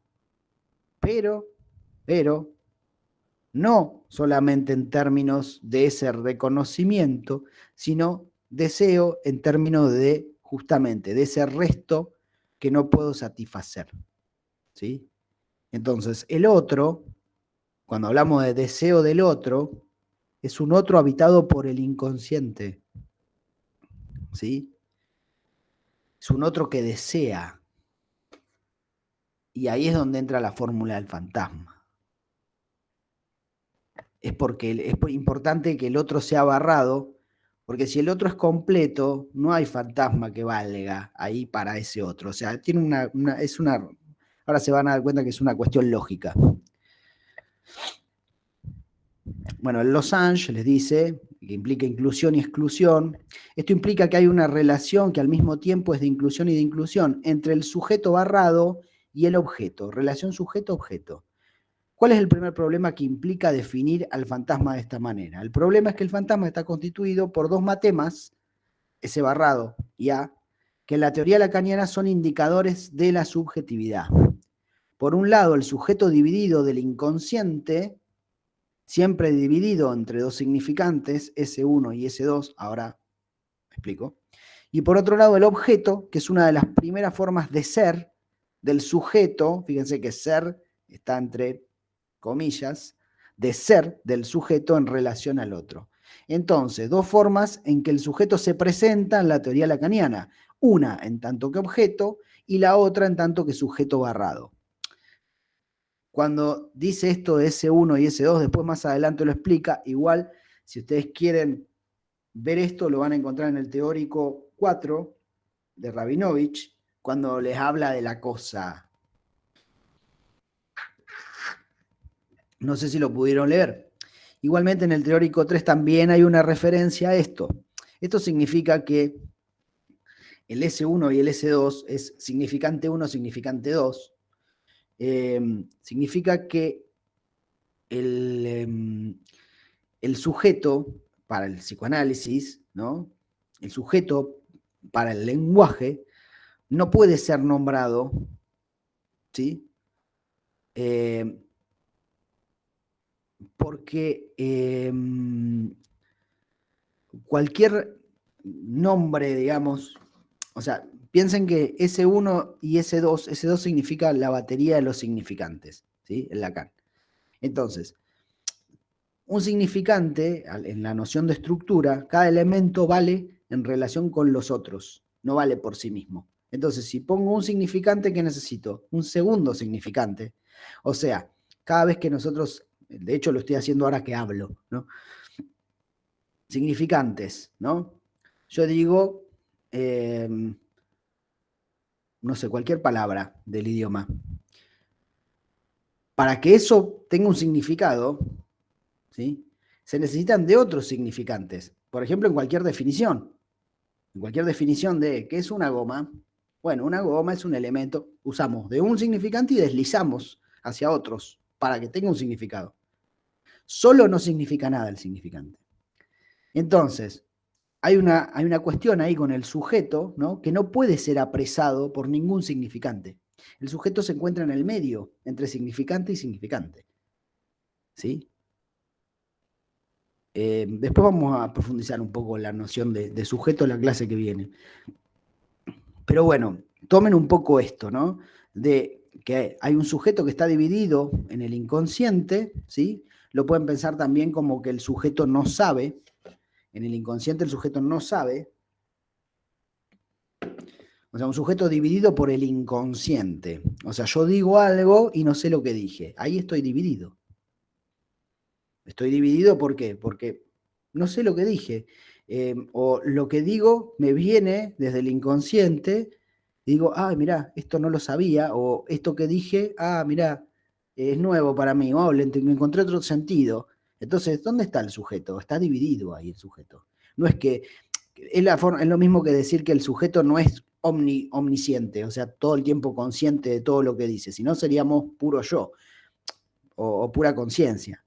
pero, no solamente en términos de ese reconocimiento, sino deseo en términos de, justamente, de ese resto que no puedo satisfacer. ¿Sí? Entonces, el otro, cuando hablamos de deseo del otro, es un otro habitado por el inconsciente. ¿Sí? Es un otro que desea. Y ahí es donde entra la fórmula del fantasma. Es porque es importante que el otro sea barrado, porque si el otro es completo, no hay fantasma que valga ahí para ese otro. O sea, tiene ahora se van a dar cuenta que es una cuestión lógica. Bueno, el Losange les dice que implica inclusión y exclusión. Esto implica que hay una relación que al mismo tiempo es de inclusión y de inclusión entre el sujeto barrado y el objeto, relación sujeto-objeto. ¿Cuál es el primer problema que implica definir al fantasma de esta manera? El problema es que el fantasma está constituido por dos matemas, S barrado y A, que en la teoría lacaniana son indicadores de la subjetividad. Por un lado, el sujeto dividido del inconsciente, siempre dividido entre dos significantes, S1 y S2, ahora explico. Y por otro lado, el objeto, que es una de las primeras formas de ser del sujeto, fíjense que ser está entre comillas, de ser del sujeto en relación al otro. Entonces, dos formas en que el sujeto se presenta en la teoría lacaniana. Una en tanto que objeto y la otra en tanto que sujeto barrado. Cuando dice esto de S1 y S2, después más adelante lo explica. Igual, si ustedes quieren ver esto, lo van a encontrar en el teórico 4 de Rabinovich, cuando les habla de la cosa. No sé si lo pudieron leer. Igualmente en el teórico 3 también hay una referencia a esto. Esto significa que el S1 y el S2 es significante 1, significante 2. Significa que el sujeto para el psicoanálisis, ¿no? El sujeto para el lenguaje no puede ser nombrado, ¿sí? Porque cualquier nombre, digamos, o sea, piensen que S1 y S2 significa la batería de los significantes, ¿sí? En Lacan. Entonces, un significante, en la noción de estructura, cada elemento vale en relación con los otros, no vale por sí mismo. Entonces, si pongo un significante, ¿qué necesito? Un segundo significante. O sea, cada vez que nosotros, de hecho lo estoy haciendo ahora que hablo, ¿no? Significantes, ¿no? Yo digo, no sé, cualquier palabra del idioma. Para que eso tenga un significado, ¿sí? Se necesitan de otros significantes. Por ejemplo, en cualquier definición. En cualquier definición de qué es una goma, bueno, una goma es un elemento, usamos de un significante y deslizamos hacia otros para que tenga un significado. Solo no significa nada el significante. Entonces, hay una cuestión ahí con el sujeto, ¿no? Que no puede ser apresado por ningún significante. El sujeto se encuentra en el medio entre significante y significante. ¿Sí? Después vamos a profundizar un poco la noción de sujeto en la clase que viene. Pero bueno, tomen un poco esto, ¿no? De que hay un sujeto que está dividido en el inconsciente, ¿sí? Lo pueden pensar también como que el sujeto no sabe. En el inconsciente el sujeto no sabe. O sea, un sujeto dividido por el inconsciente. O sea, yo digo algo y no sé lo que dije. Ahí estoy dividido. Estoy dividido ¿por qué? Porque no sé lo que dije. O lo que digo me viene desde el inconsciente. Y digo, ah, mirá, esto no lo sabía. O esto que dije, ah, mirá, es nuevo para mí. Oh, le encontré otro sentido. Entonces, ¿dónde está el sujeto? Está dividido ahí el sujeto. No es que es lo mismo que decir que el sujeto no es omnisciente, o sea, todo el tiempo consciente de todo lo que dice, si no seríamos puro yo o pura conciencia,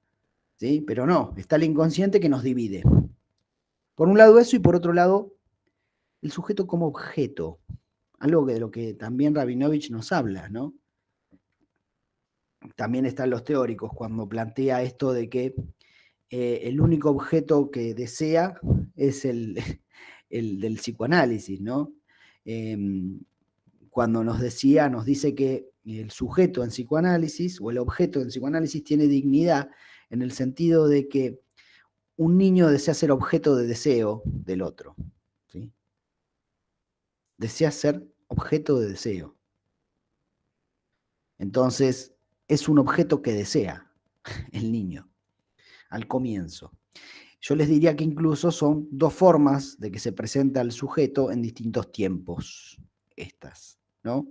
¿sí? Pero no, está el inconsciente que nos divide. Por un lado eso y por otro lado el sujeto como objeto, algo de lo que también Rabinovich nos habla, ¿no? También están los teóricos cuando plantea esto de que el único objeto que desea es el del psicoanálisis, ¿no? Cuando nos dice que el sujeto en psicoanálisis o el objeto en psicoanálisis tiene dignidad en el sentido de que un niño desea ser objeto de deseo del otro, ¿sí? Desea ser objeto de deseo. Entonces, es un objeto que desea el niño al comienzo. Yo les diría que incluso son dos formas de que se presenta el sujeto en distintos tiempos, estas, ¿no?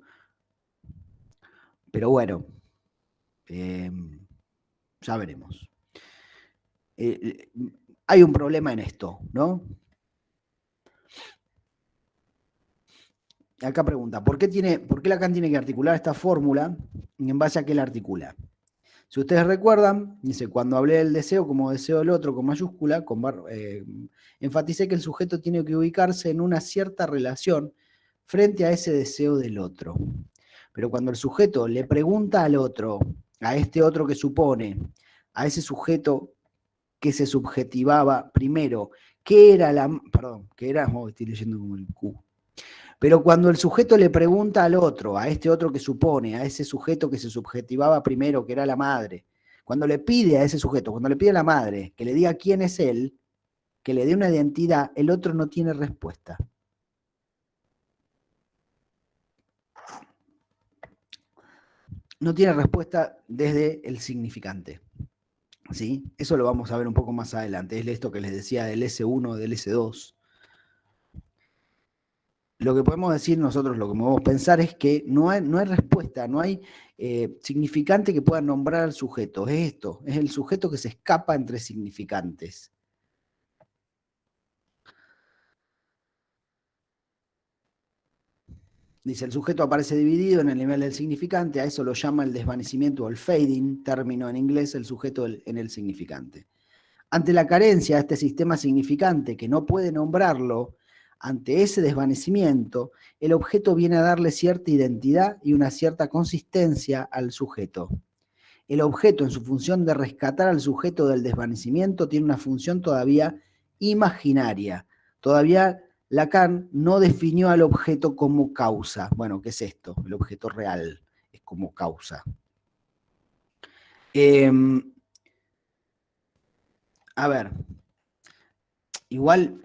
Pero bueno, ya veremos. Hay un problema en esto, ¿no? Acá pregunta, ¿por qué Lacan tiene que articular esta fórmula y en base a qué la articula? Si ustedes recuerdan, dice, cuando hablé del deseo como deseo del otro con mayúscula, enfaticé que el sujeto tiene que ubicarse en una cierta relación frente a ese deseo del otro. Pero cuando el sujeto le pregunta al otro, a este otro que supone, a ese sujeto que se subjetivaba primero, estoy leyendo como el Q. Pero cuando el sujeto le pregunta al otro, a este otro que supone, a ese sujeto que se subjetivaba primero, que era la madre, cuando le pide a ese sujeto, cuando le pide a la madre que le diga quién es él, que le dé una identidad, el otro no tiene respuesta. No tiene respuesta desde el significante. ¿Sí? Eso lo vamos a ver un poco más adelante. Es esto que les decía del S1, del S2. Lo que podemos decir nosotros, lo que podemos pensar es que no hay respuesta, no hay significante que pueda nombrar al sujeto. Es esto, es el sujeto que se escapa entre significantes. Dice, el sujeto aparece dividido en el nivel del significante, a eso lo llama el desvanecimiento o el fading, término en inglés, el sujeto en el significante. Ante la carencia de este sistema significante que no puede nombrarlo, ante ese desvanecimiento, el objeto viene a darle cierta identidad y una cierta consistencia al sujeto. El objeto, en su función de rescatar al sujeto del desvanecimiento, tiene una función todavía imaginaria. Todavía Lacan no definió al objeto como causa. Bueno, ¿qué es esto? El objeto real es como causa. A ver, igual,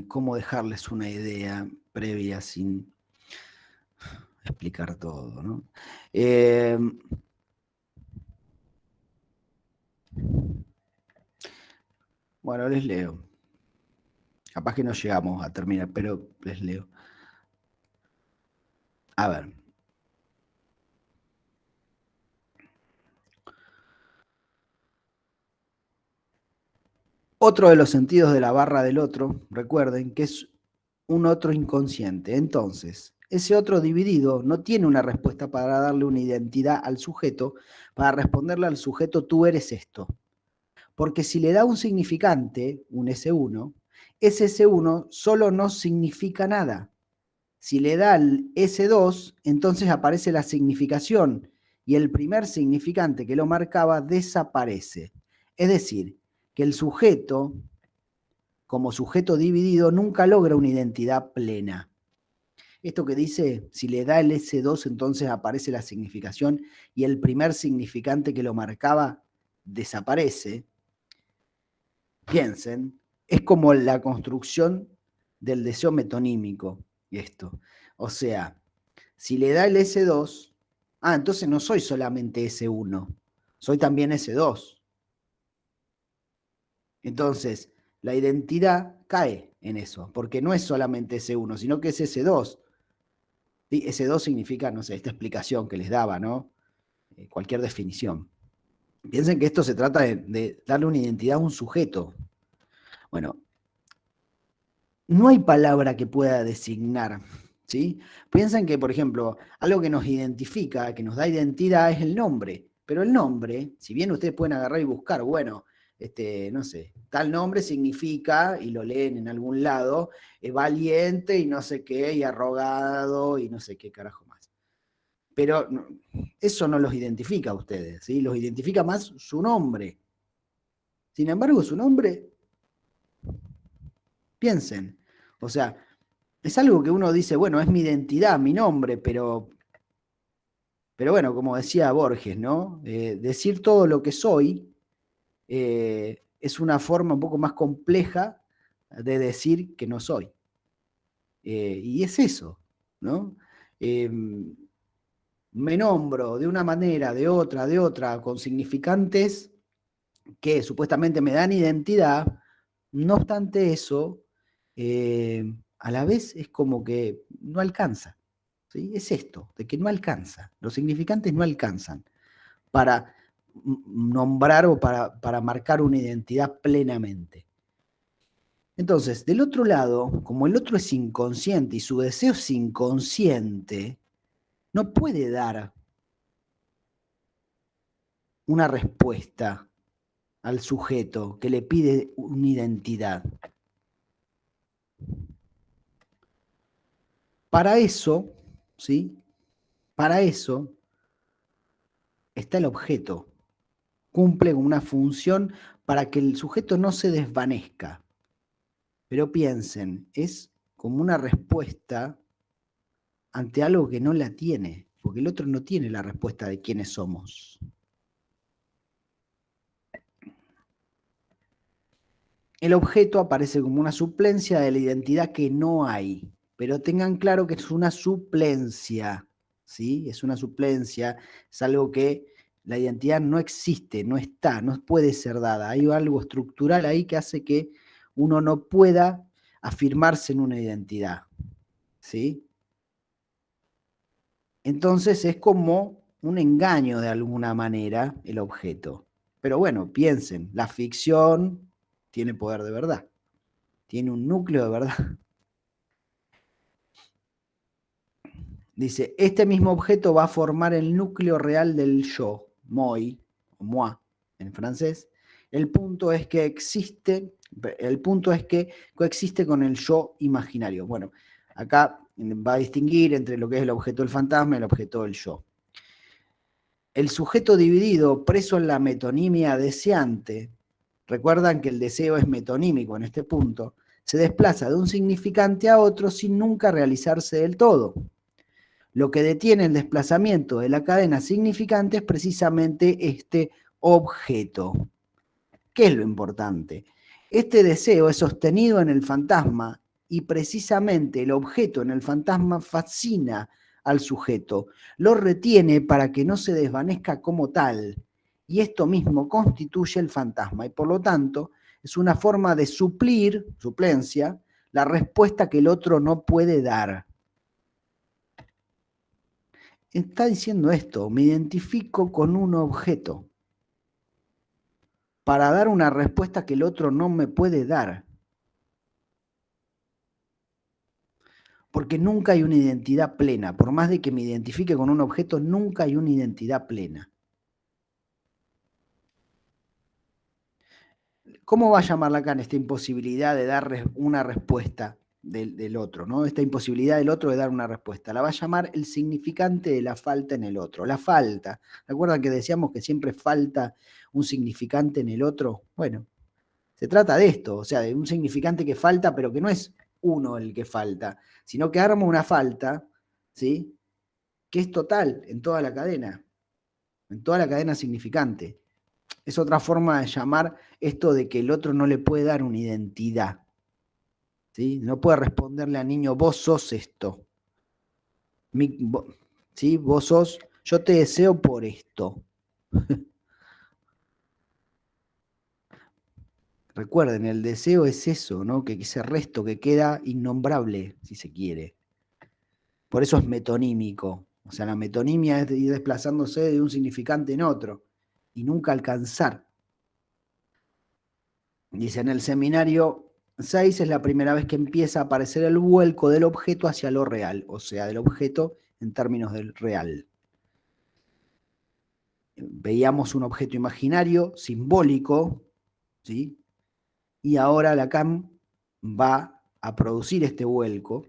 cómo dejarles una idea previa sin explicar todo, ¿no? Bueno, les leo. Capaz que no llegamos a terminar, pero les leo. A ver. Otro de los sentidos de la barra del otro, recuerden que es un otro inconsciente. Entonces, ese otro dividido no tiene una respuesta para darle una identidad al sujeto, para responderle al sujeto, tú eres esto. Porque si le da un significante, un S1, ese S1 solo no significa nada. Si le da el S2, entonces aparece la significación y el primer significante que lo marcaba desaparece. Es decir, que el sujeto, como sujeto dividido, nunca logra una identidad plena. Esto que dice, si le da el S2, entonces aparece la significación y el primer significante que lo marcaba desaparece. Piensen, es como la construcción del deseo metonímico, esto. O sea, si le da el S2, entonces no soy solamente S1, soy también S2. Entonces, la identidad cae en eso, porque no es solamente S1, sino que es S2. ¿Sí? S2 significa, no sé, esta explicación que les daba, ¿no? Cualquier definición. Piensen que esto se trata de darle una identidad a un sujeto. Bueno, no hay palabra que pueda designar, ¿sí? Piensen que, por ejemplo, algo que nos identifica, que nos da identidad es el nombre, pero el nombre, si bien ustedes pueden agarrar y buscar, bueno, no sé, tal nombre significa, y lo leen en algún lado, valiente y no sé qué, y arrogado y no sé qué carajo más. Pero eso no los identifica a ustedes, ¿sí? Los identifica más su nombre. Sin embargo, su nombre, piensen, o sea, es algo que uno dice, bueno, es mi identidad, mi nombre, pero bueno, como decía Borges, ¿no? Decir todo lo que soy es una forma un poco más compleja de decir que no soy. Y es eso, ¿no? Eh, Me nombro de una manera, de otra, con significantes que supuestamente me dan identidad, no obstante eso, a la vez es como que no alcanza. ¿Sí? Es esto, de que no alcanza. Los significantes no alcanzan para nombrar o para marcar una identidad plenamente. Entonces, del otro lado, como el otro es inconsciente y su deseo es inconsciente, no puede dar una respuesta al sujeto que le pide una identidad. Para eso, ¿sí? Para eso está el objeto. Cumple una función para que el sujeto no se desvanezca. Pero piensen, es como una respuesta ante algo que no la tiene, porque el otro no tiene la respuesta de quiénes somos. El objeto aparece como una suplencia de la identidad que no hay, pero tengan claro que es una suplencia, ¿sí? Es una suplencia, es algo que la identidad no existe, no está, no puede ser dada. Hay algo estructural ahí que hace que uno no pueda afirmarse en una identidad, ¿sí? Entonces es como un engaño de alguna manera el objeto. Pero bueno, piensen, la ficción tiene poder de verdad, tiene un núcleo de verdad. Dice, este mismo objeto va a formar el núcleo real del yo, moi, o moi en francés. El punto es que coexiste con el yo imaginario. Bueno, acá va a distinguir entre lo que es el objeto del fantasma y el objeto del yo. El sujeto dividido, preso en la metonimia deseante, recuerdan que el deseo es metonímico en este punto, se desplaza de un significante a otro sin nunca realizarse del todo. Lo que detiene el desplazamiento de la cadena significante es precisamente este objeto. ¿Qué es lo importante? Este deseo es sostenido en el fantasma y precisamente el objeto en el fantasma fascina al sujeto, lo retiene para que no se desvanezca como tal. Y esto mismo constituye el fantasma y por lo tanto es una forma de suplencia, la respuesta que el otro no puede dar. Está diciendo esto, me identifico con un objeto para dar una respuesta que el otro no me puede dar. Porque nunca hay una identidad plena. Por más de que me identifique con un objeto, nunca hay una identidad plena. ¿Cómo va a llamar Lacan esta imposibilidad de dar una respuesta del otro, ¿no? Esta imposibilidad del otro de dar una respuesta. La va a llamar el significante de la falta en el otro. La falta. ¿Recuerdan que decíamos que siempre falta un significante en el otro? Bueno, se trata de esto, o sea, de un significante que falta, pero que no es uno el que falta, sino que arma una falta, ¿sí? Que es total en toda la cadena significante. Es otra forma de llamar esto de que el otro no le puede dar una identidad, ¿sí? No puede responderle al niño, vos sos esto, ¿sí? Vos sos, yo te deseo por esto. Recuerden, el deseo es eso, ¿no? Que ese resto que queda innombrable, si se quiere. Por eso es metonímico. O sea, la metonimia es ir desplazándose de un significante en otro y nunca alcanzar. Dice en el seminario, 6 es la primera vez que empieza a aparecer el vuelco del objeto hacia lo real, o sea, del objeto en términos del real. Veíamos un objeto imaginario, simbólico, ¿sí? Y ahora Lacan va a producir este vuelco.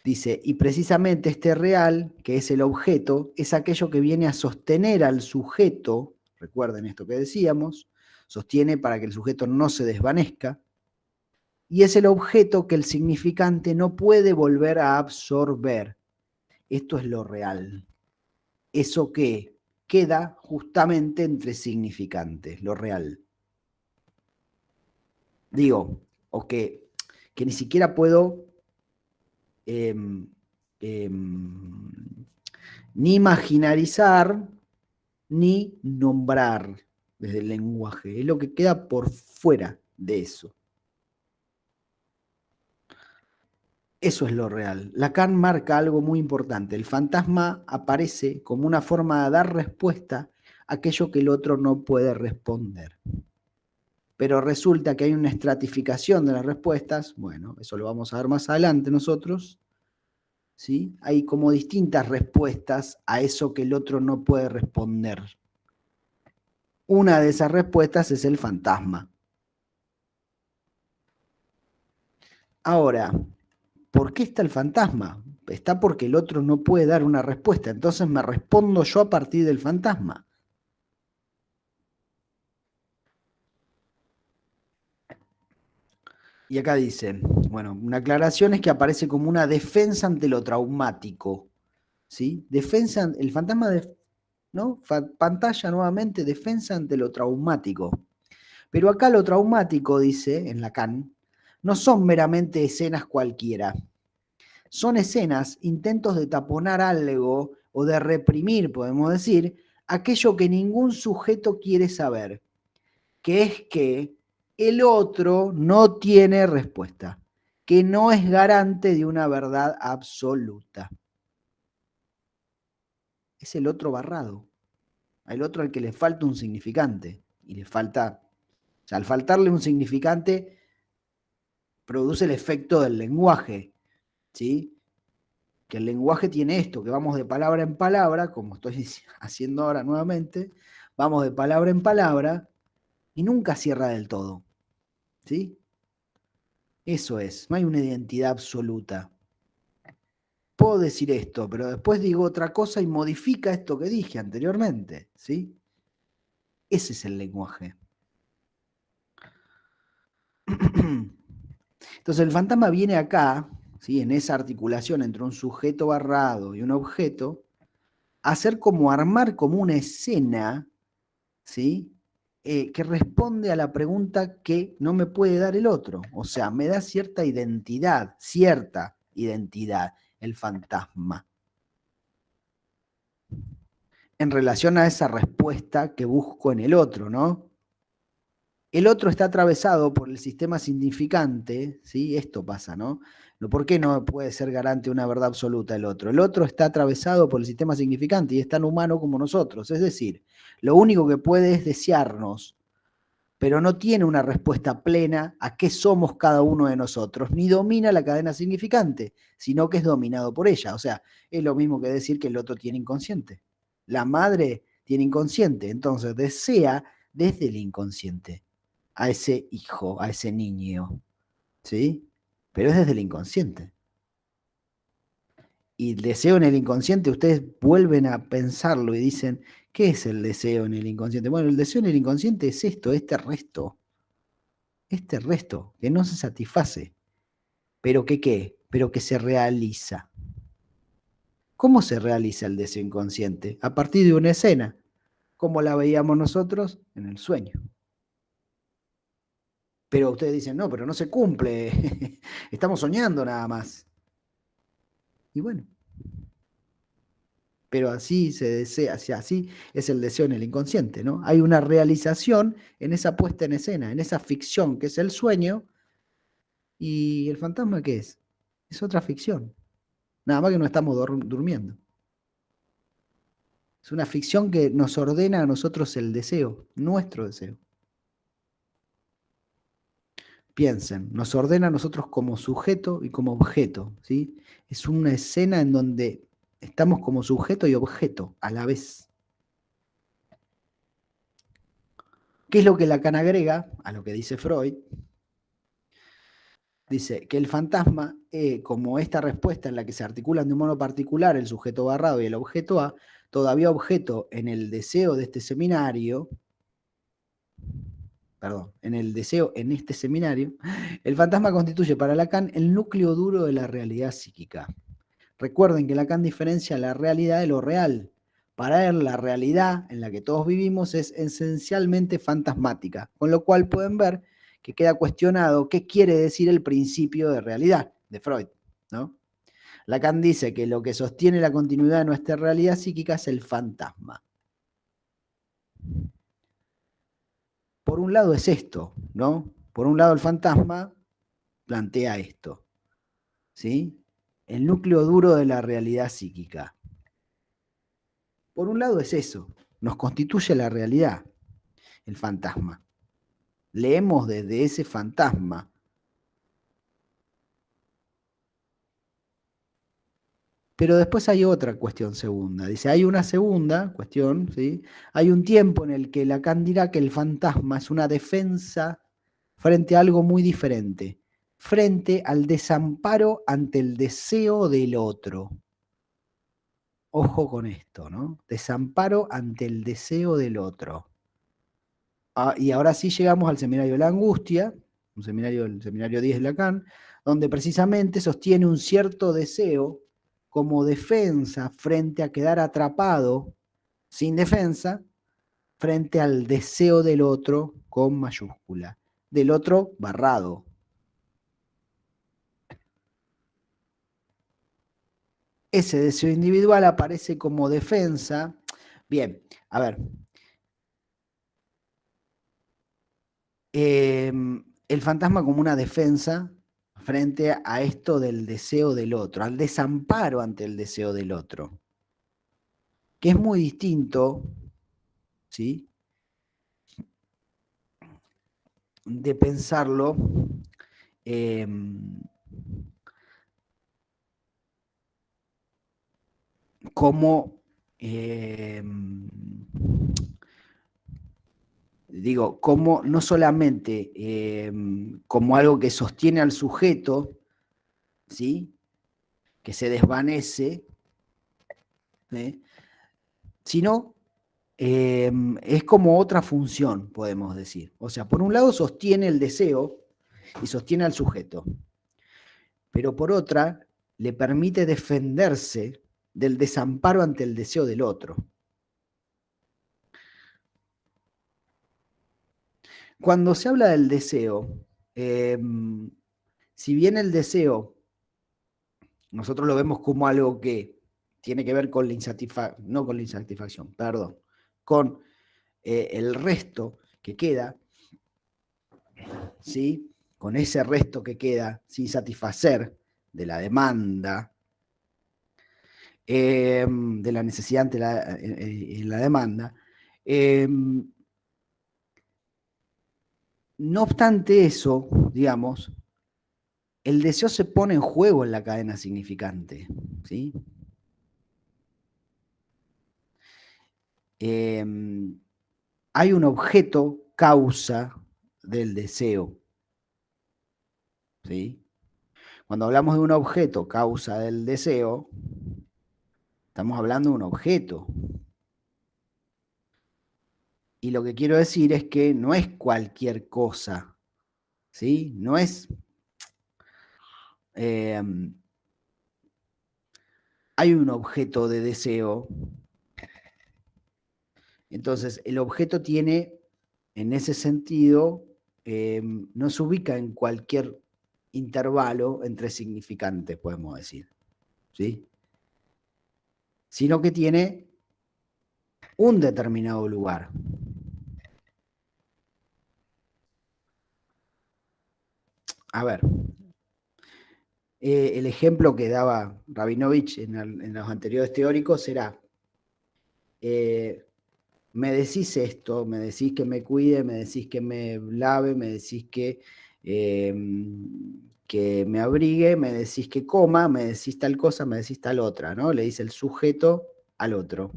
Dice, y precisamente este real, que es el objeto, es aquello que viene a sostener al sujeto, recuerden esto que decíamos, sostiene para que el sujeto no se desvanezca, y es el objeto que el significante no puede volver a absorber. Esto es lo real. Eso que queda justamente entre significantes, lo real. Digo, o que ni siquiera puedo ni imaginarizar, ni nombrar desde el lenguaje. Es lo que queda por fuera de eso. Eso es lo real. Lacan marca algo muy importante. El fantasma aparece como una forma de dar respuesta a aquello que el otro no puede responder. Pero resulta que hay una estratificación de las respuestas. Bueno, eso lo vamos a ver más adelante nosotros. ¿Sí? Hay como distintas respuestas a eso que el otro no puede responder. Una de esas respuestas es el fantasma. Ahora, ¿por qué está el fantasma? Está porque el otro no puede dar una respuesta, entonces me respondo yo a partir del fantasma. Y acá dice, bueno, una aclaración es que aparece como una defensa ante lo traumático. ¿Sí? Defensa, el fantasma, ¿no? Pantalla nuevamente, defensa ante lo traumático. Pero acá lo traumático, dice en Lacan, no son meramente escenas cualquiera. Son escenas, intentos de taponar algo o de reprimir, podemos decir, aquello que ningún sujeto quiere saber, que es que el otro no tiene respuesta, que no es garante de una verdad absoluta. Es el otro barrado, al otro al que le falta un significante, y le falta, o sea, al faltarle un significante, produce el efecto del lenguaje, ¿sí? Que el lenguaje tiene esto, que vamos de palabra en palabra, como estoy haciendo ahora nuevamente, vamos de palabra en palabra y nunca cierra del todo, ¿sí? Eso es, no hay una identidad absoluta. Puedo decir esto, pero después digo otra cosa y modifica esto que dije anteriormente, ¿sí? Ese es el lenguaje. Entonces el fantasma viene acá, ¿sí? En esa articulación entre un sujeto barrado y un objeto, a hacer como armar como una escena, ¿sí? Que responde a la pregunta que no me puede dar el otro. O sea, me da cierta identidad, el fantasma, en relación a esa respuesta que busco en el otro, ¿no? El otro está atravesado por el sistema significante, ¿sí? Esto pasa, ¿no? ¿Por qué no puede ser garante de una verdad absoluta el otro? El otro está atravesado por el sistema significante y es tan humano como nosotros. Es decir, lo único que puede es desearnos, pero no tiene una respuesta plena a qué somos cada uno de nosotros, ni domina la cadena significante, sino que es dominado por ella. O sea, es lo mismo que decir que el otro tiene inconsciente. La madre tiene inconsciente, entonces desea desde el inconsciente a ese hijo, a ese niño, ¿sí? Pero es desde el inconsciente. Y el deseo en el inconsciente, ustedes vuelven a pensarlo y dicen, ¿qué es el deseo en el inconsciente? Bueno, el deseo en el inconsciente es esto, este resto que no se satisface, pero que ¿qué? Pero que se realiza. ¿Cómo se realiza el deseo inconsciente? A partir de una escena, como la veíamos nosotros en el sueño. Pero ustedes dicen, no, pero no se cumple, estamos soñando nada más. Y bueno, pero así se desea, así es el deseo en el inconsciente, ¿no? Hay una realización en esa puesta en escena, en esa ficción que es el sueño, y el fantasma, ¿qué es? Es otra ficción, nada más que no estamos durmiendo. Es una ficción que nos ordena a nosotros el deseo, nuestro deseo. Piensen, nos ordena a nosotros como sujeto y como objeto, ¿sí? Es una escena en donde estamos como sujeto y objeto a la vez. ¿Qué es lo que Lacan agrega a lo que dice Freud? Dice que el fantasma, como esta respuesta en la que se articulan de un modo particular el sujeto barrado y el objeto A, todavía objeto en el deseo de este seminario, en este seminario, el fantasma constituye para Lacan el núcleo duro de la realidad psíquica. Recuerden que Lacan diferencia la realidad de lo real. Para él, la realidad en la que todos vivimos es esencialmente fantasmática, con lo cual pueden ver que queda cuestionado qué quiere decir el principio de realidad de Freud, ¿no? Lacan dice que lo que sostiene la continuidad de nuestra realidad psíquica es el fantasma. Por un lado es esto, ¿no? Por un lado el fantasma plantea esto, ¿sí? El núcleo duro de la realidad psíquica. Por un lado es eso, nos constituye la realidad, el fantasma. Leemos desde ese fantasma. Pero después hay otra cuestión segunda. Dice, hay una segunda cuestión, ¿sí? Hay un tiempo en el que Lacan dirá que el fantasma es una defensa frente a algo muy diferente, frente al desamparo ante el deseo del otro. Ojo con esto, ¿no? Desamparo ante el deseo del otro. Y ahora sí llegamos al seminario de la angustia, el seminario 10 de Lacan, donde precisamente sostiene un cierto deseo como defensa frente a quedar atrapado sin defensa, frente al deseo del otro con mayúscula, del otro barrado. Ese deseo individual aparece como defensa. Bien, a ver. El fantasma como una defensa frente a esto del deseo del otro, al desamparo ante el deseo del otro, que es muy distinto, ¿sí?, de pensarlo como, digo, como no solamente como algo que sostiene al sujeto, ¿sí?, que se desvanece, sino es como otra función, podemos decir. O sea, por un lado sostiene el deseo y sostiene al sujeto, pero por otra le permite defenderse del desamparo ante el deseo del otro. Cuando se habla del deseo, si bien el deseo nosotros lo vemos como algo que tiene que ver con la insatisfacción, no con la insatisfacción, perdón, con el resto que queda, ¿sí?, con ese resto que queda sin satisfacer de la demanda, de la necesidad ante la demanda. No obstante eso, digamos, el deseo se pone en juego en la cadena significante, ¿sí? Hay un objeto causa del deseo, ¿sí? Cuando hablamos de un objeto causa del deseo, estamos hablando de un objeto. Y lo que quiero decir es que no es cualquier cosa, ¿sí? No es... hay un objeto de deseo. Entonces, el objeto tiene, en ese sentido, no se ubica en cualquier intervalo entre significantes, podemos decir, ¿sí?, sino que tiene un determinado lugar. A ver, el ejemplo que daba Rabinovich en los anteriores teóricos era, me decís esto, me decís que me cuide, me decís que me lave, me decís que que me abrigue, me decís que coma, me decís tal cosa, me decís tal otra, ¿no? Le dice el sujeto al otro.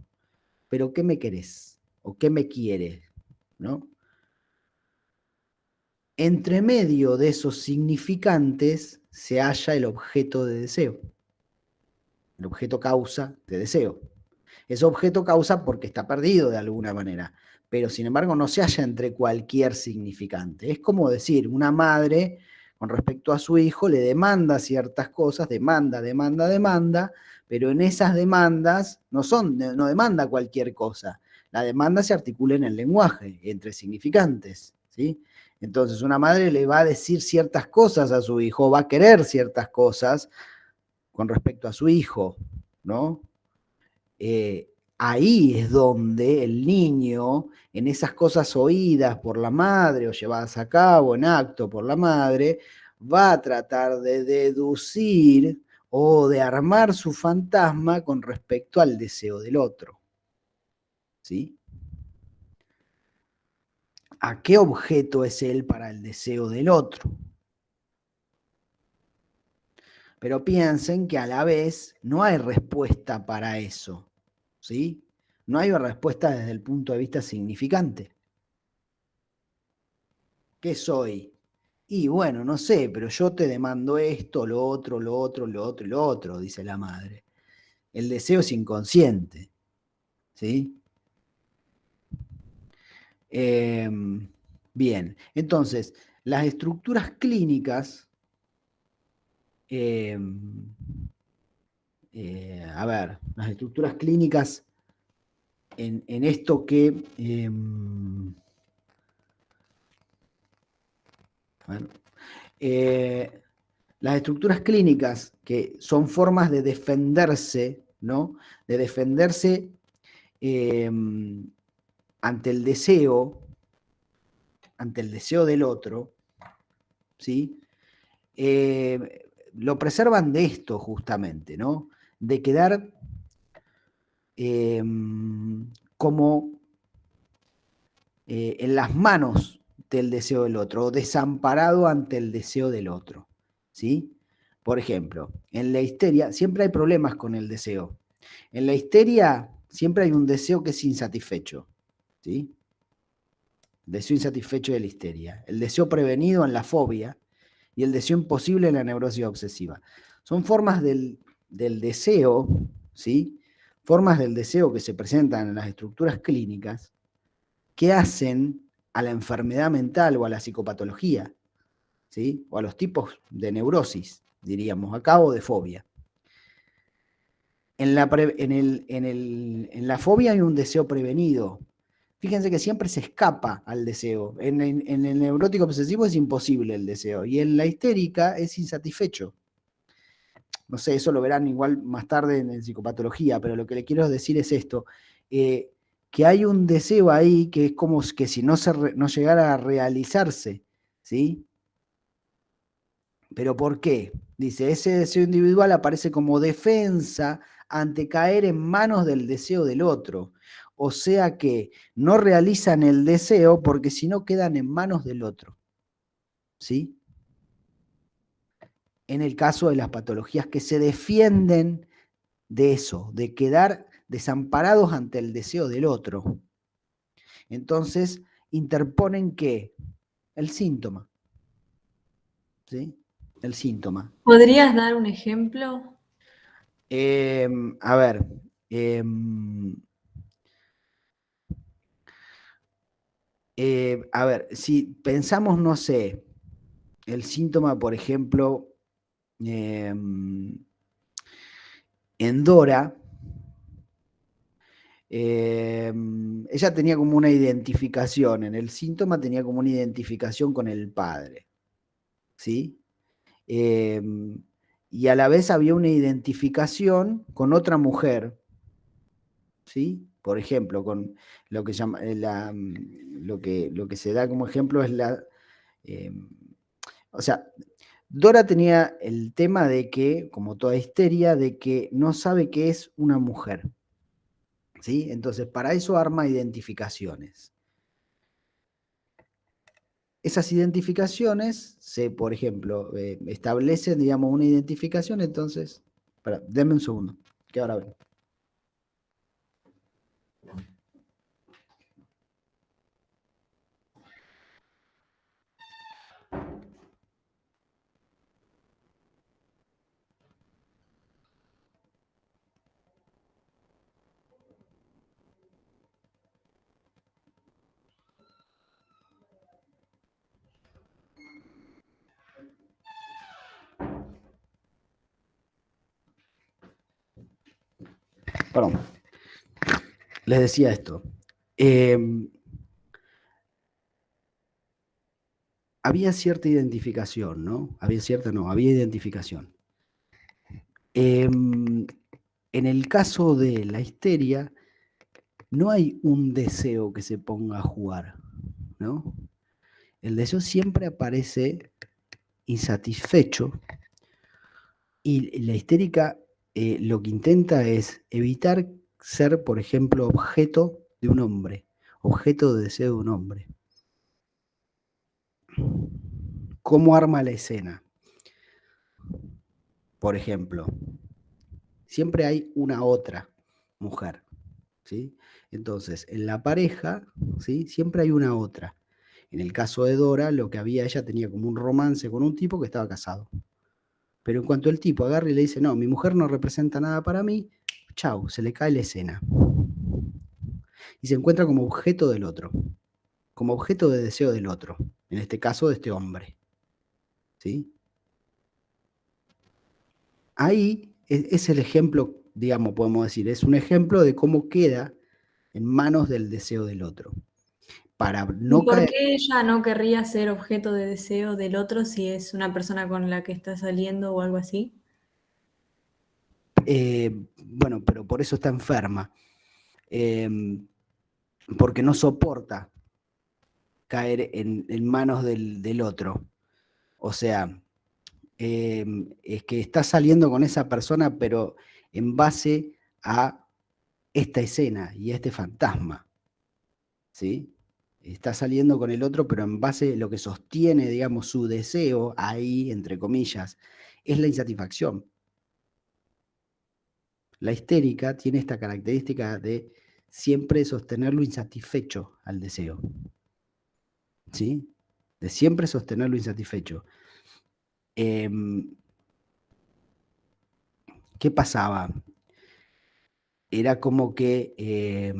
¿Pero qué me querés? ¿O qué me quiere? ¿No? Entre medio de esos significantes se halla el objeto de deseo. El objeto causa de deseo. Ese objeto causa porque está perdido de alguna manera, pero sin embargo no se halla entre cualquier significante. Es como decir, una madre con respecto a su hijo le demanda ciertas cosas, demanda, pero en esas demandas no demanda cualquier cosa. La demanda se articula en el lenguaje, entre significantes, ¿sí? Entonces una madre le va a decir ciertas cosas a su hijo, va a querer ciertas cosas con respecto a su hijo, ¿no? Ahí es donde el niño, en esas cosas oídas por la madre o llevadas a cabo en acto por la madre, va a tratar de deducir o de armar su fantasma con respecto al deseo del otro. ¿Sí? ¿A qué objeto es él para el deseo del otro? Pero piensen que a la vez no hay respuesta para eso. ¿Sí? No hay respuesta desde el punto de vista significante. ¿Qué soy? Y bueno, no sé, pero yo te demando esto, lo otro, lo otro, lo otro y lo otro, dice la madre. El deseo es inconsciente, ¿sí? Bien, entonces, las estructuras clínicas, eh, a ver, las estructuras clínicas en esto que... a ver, las estructuras clínicas, que son formas de defenderse, ¿no? De defenderse eh, ante el deseo del otro, ¿sí? Lo preservan de esto justamente, ¿no? De quedar como en las manos del deseo del otro, o desamparado ante el deseo del otro, ¿sí? Por ejemplo, en la histeria siempre hay problemas con el deseo. En la histeria siempre hay un deseo que es insatisfecho, ¿sí? El deseo insatisfecho de la histeria. El deseo prevenido en la fobia y el deseo imposible en la neurosis obsesiva. Son formas del deseo, ¿sí? Formas del deseo que se presentan en las estructuras clínicas que hacen a la enfermedad mental o a la psicopatología, ¿sí? O a los tipos de neurosis, diríamos, acá, o de fobia. En la fobia hay un deseo prevenido. Fíjense que siempre se escapa al deseo. En el neurótico obsesivo es imposible el deseo. Y en la histérica es insatisfecho. No sé, eso lo verán igual más tarde en psicopatología, pero lo que le quiero decir es esto. Que hay un deseo ahí que es como que si no llegara a realizarse, ¿sí? ¿Pero por qué? Dice, ese deseo individual aparece como defensa ante caer en manos del deseo del otro. O sea que no realizan el deseo porque si no quedan en manos del otro. ¿Sí? En el caso de las patologías que se defienden de eso, de quedar desamparados ante el deseo del otro. Entonces, interponen ¿qué? El síntoma. ¿Sí? El síntoma. ¿Podrías dar un ejemplo? A ver, si pensamos, no sé, el síntoma, por ejemplo, en Dora, ella tenía como una identificación, en el síntoma tenía como una identificación con el padre, ¿sí? Y a la vez había una identificación con otra mujer, ¿sí? Por ejemplo, con lo que, llama, lo que se da como ejemplo es la... o sea, Dora tenía el tema de que, como toda histeria, de que no sabe qué es una mujer, ¿sí? Entonces, para eso arma identificaciones. esas identificaciones por ejemplo, establecen, digamos, una identificación, entonces, denme un segundo, que ahora ven. Perdón, les decía esto. Había cierta identificación, ¿no? Había identificación. En el caso de la histeria, no hay un deseo que se ponga a jugar, ¿no? El deseo siempre aparece insatisfecho y la histérica lo que intenta es evitar ser, por ejemplo, objeto de un hombre, objeto de deseo de un hombre. ¿Cómo arma la escena? Por ejemplo, siempre hay una otra mujer, ¿sí? Entonces, en la pareja, ¿sí? Siempre hay una otra. En el caso de Dora, lo que había, ella tenía como un romance con un tipo que estaba casado. Pero en cuanto el tipo agarra y le dice, no, mi mujer no representa nada para mí, chau, se le cae la escena. Y se encuentra como objeto del otro, como objeto de deseo del otro, en este caso de este hombre. ¿Sí? Ahí es el ejemplo, digamos, podemos decir, es un ejemplo de cómo queda en manos del deseo del otro. Para no ¿Y por caer. qué ella no querría ser objeto de deseo del otro si es una persona con la que está saliendo o algo así? Bueno, pero por eso está enferma. Porque no soporta caer en manos del otro. O sea, es que está saliendo con esa persona, pero en base a esta escena y a este fantasma, ¿sí? Está saliendo con el otro, pero en base a lo que sostiene, digamos, su deseo ahí, entre comillas, es la insatisfacción. La histérica tiene esta característica de siempre sostenerlo insatisfecho al deseo, ¿sí? De siempre sostenerlo insatisfecho. ¿Qué pasaba? Era como que,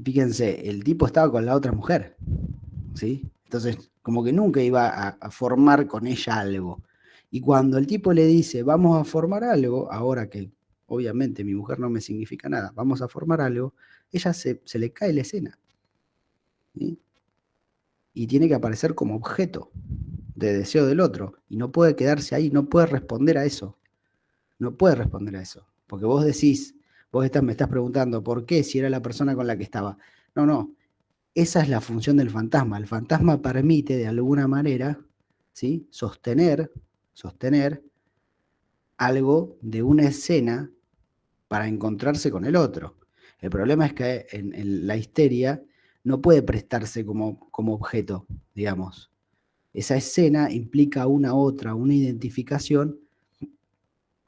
fíjense, el tipo estaba con la otra mujer, ¿sí? Entonces, como que nunca iba a formar con ella algo. Y cuando el tipo le dice, vamos a formar algo, ahora que obviamente mi mujer no me significa nada, vamos a formar algo, ella se le cae la escena, ¿sí? Y tiene que aparecer como objeto de deseo del otro. Y no puede quedarse ahí, no puede responder a eso. No puede responder a eso. Porque vos decís, me estás preguntando por qué, si era la persona con la que estaba. No, no. Esa es la función del fantasma. El fantasma permite, de alguna manera, ¿sí? sostener algo de una escena para encontrarse con el otro. El problema es que en la histeria no puede prestarse como objeto, digamos. Esa escena implica una identificación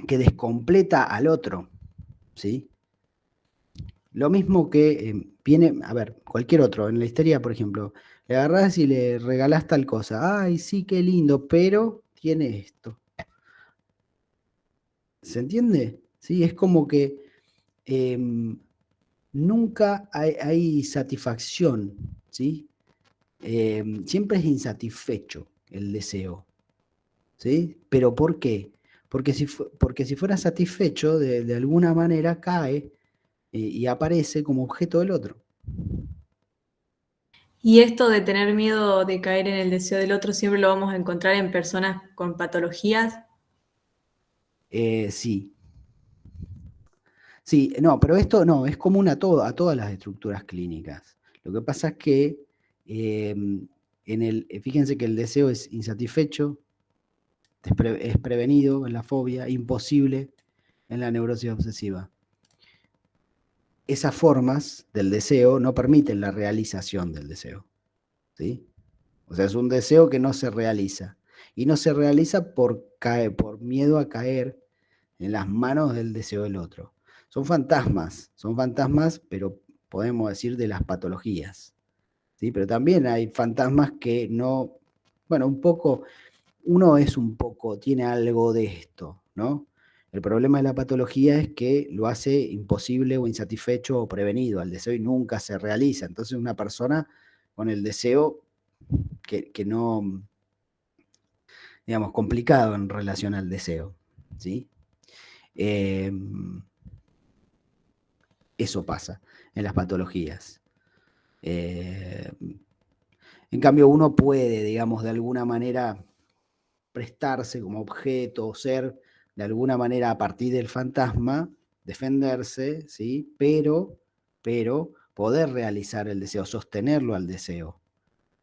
que descompleta al otro, ¿sí? Lo mismo que viene, a ver, cualquier otro, en la histeria, por ejemplo, le agarrás y le regalás tal cosa, ay, sí, qué lindo, pero tiene esto. ¿Se entiende? ¿Sí? Es como que nunca hay satisfacción, ¿sí? Siempre es insatisfecho el deseo, ¿sí? ¿Pero por qué? Porque si fuera satisfecho, de alguna manera cae y aparece como objeto del otro. Y esto de tener miedo de caer en el deseo del otro siempre lo vamos a encontrar en personas con patologías. Sí, sí, no, pero esto no, es común a todas las estructuras clínicas. Lo que pasa es que fíjense que el deseo es insatisfecho, es prevenido en la fobia, imposible en la neurosis obsesiva. esas formas del deseo no permiten la realización del deseo, ¿sí? O sea, es un deseo que no se realiza. Y no se realiza por miedo a caer en las manos del deseo del otro. Son fantasmas, pero podemos decir de las patologías, ¿sí? Pero también hay fantasmas que no, bueno, un poco, tiene algo de esto, ¿no? El problema de la patología es que lo hace imposible o insatisfecho o prevenido al deseo y nunca se realiza. Entonces una persona con el deseo que no, digamos, complicado en relación al deseo, ¿sí? Eso pasa en las patologías. En cambio, uno puede, digamos, de alguna manera prestarse como objeto o ser, de alguna manera, a partir del fantasma, defenderse, ¿sí? Pero poder realizar el deseo, sostenerlo al deseo,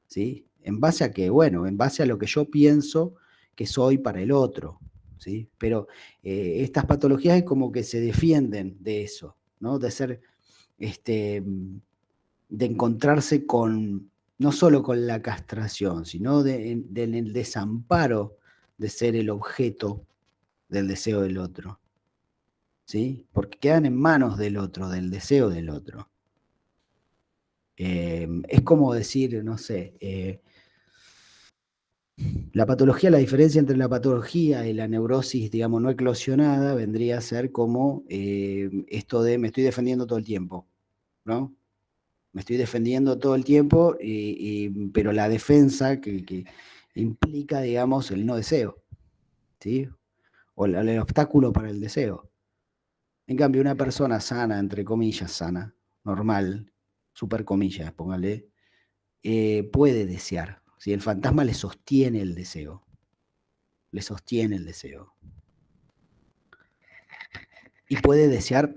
¿sí? ¿En base a qué? Bueno, en base a lo que yo pienso que soy para el otro, ¿sí? Pero estas patologías es como que se defienden de eso, ¿no? De ser, de encontrarse con, no solo con la castración, sino en el desamparo de ser el objeto del deseo del otro, ¿sí? Porque quedan en manos del otro, del deseo del otro. Es como decir, no sé, la diferencia entre la patología y la neurosis, digamos, no eclosionada, vendría a ser como esto de me estoy defendiendo todo el tiempo, ¿no? Me estoy defendiendo todo el tiempo, pero la defensa que implica, digamos, el no deseo, ¿sí? O el obstáculo para el deseo. En cambio, una persona sana, entre comillas, sana, normal, super comillas, póngale, puede desear. ¿Sí? El fantasma le sostiene el deseo. Le sostiene el deseo. Y puede desear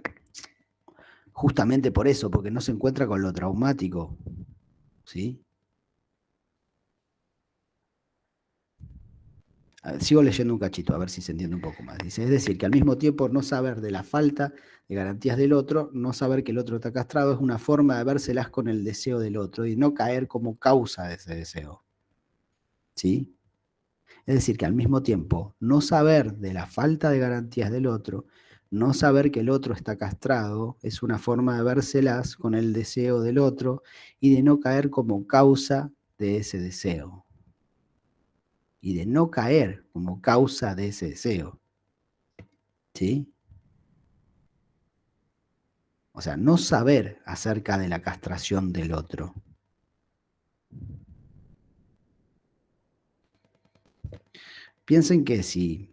justamente por eso, porque no se encuentra con lo traumático. ¿Sí? Sigo leyendo un cachito, a ver si se entiende un poco más. Dice, es decir, que al mismo tiempo no saber de la falta de garantías del otro, no saber que el otro está castrado, es una forma de vérselas con el deseo del otro y no caer como causa de ese deseo. ¿Sí? Es decir, que al mismo tiempo no saber de la falta de garantías del otro, no saber que el otro está castrado, es una forma de vérselas con el deseo del otro y de no caer como causa de ese deseo. Y de no caer como causa de ese deseo. ¿Sí? O sea, no saber acerca de la castración del otro. Piensen que si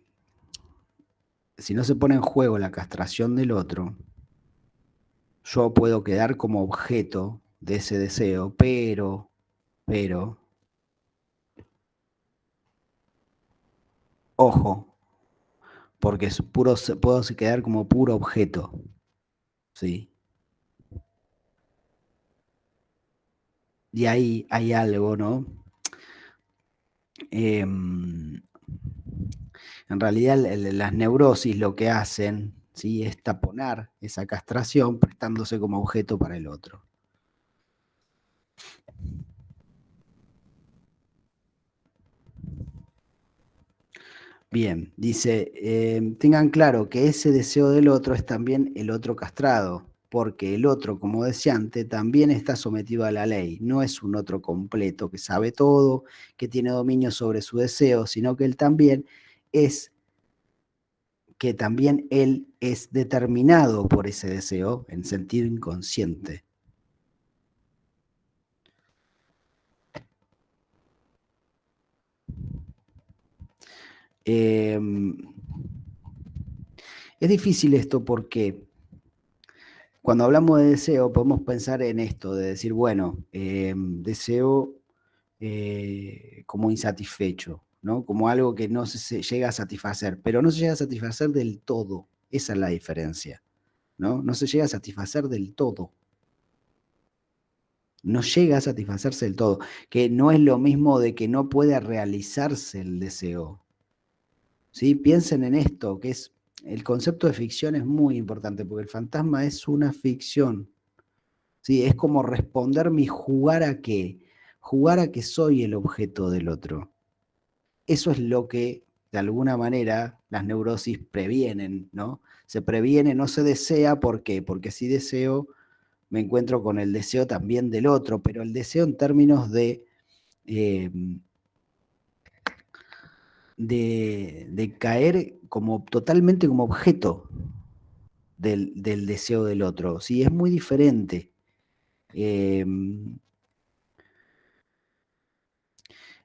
no se pone en juego la castración del otro, yo puedo quedar como objeto de ese deseo, pero, ojo, porque puedo quedar como puro objeto, ¿sí? Y ahí hay algo, ¿no? En realidad las neurosis lo que hacen, ¿sí? Es taponar esa castración prestándose como objeto para el otro. Bien, dice, tengan claro que ese deseo del otro es también el otro castrado, porque el otro, como deseante, también está sometido a la ley. No es un otro completo que sabe todo, que tiene dominio sobre su deseo, sino que también él es determinado por ese deseo en sentido inconsciente. Es difícil esto porque cuando hablamos de deseo podemos pensar en esto, de decir, bueno, deseo como insatisfecho, ¿no? Como algo que no se llega a satisfacer, pero no se llega a satisfacer del todo. Esa es la diferencia, ¿no? No se llega a satisfacer del todo. No llega a satisfacerse del todo, que no es lo mismo de que no puede realizarse el deseo. ¿Sí? Piensen en esto, que es el concepto de ficción es muy importante, porque el fantasma es una ficción. ¿Sí? Es como responder mi jugar a qué. Jugar a que soy el objeto del otro. Eso es lo que, de alguna manera, las neurosis previenen, ¿no? Se previene, no se desea, ¿por qué? Porque si deseo, me encuentro con el deseo también del otro, pero el deseo en términos eh, de caer como totalmente como objeto del deseo del otro. Sí, es muy diferente. Eh,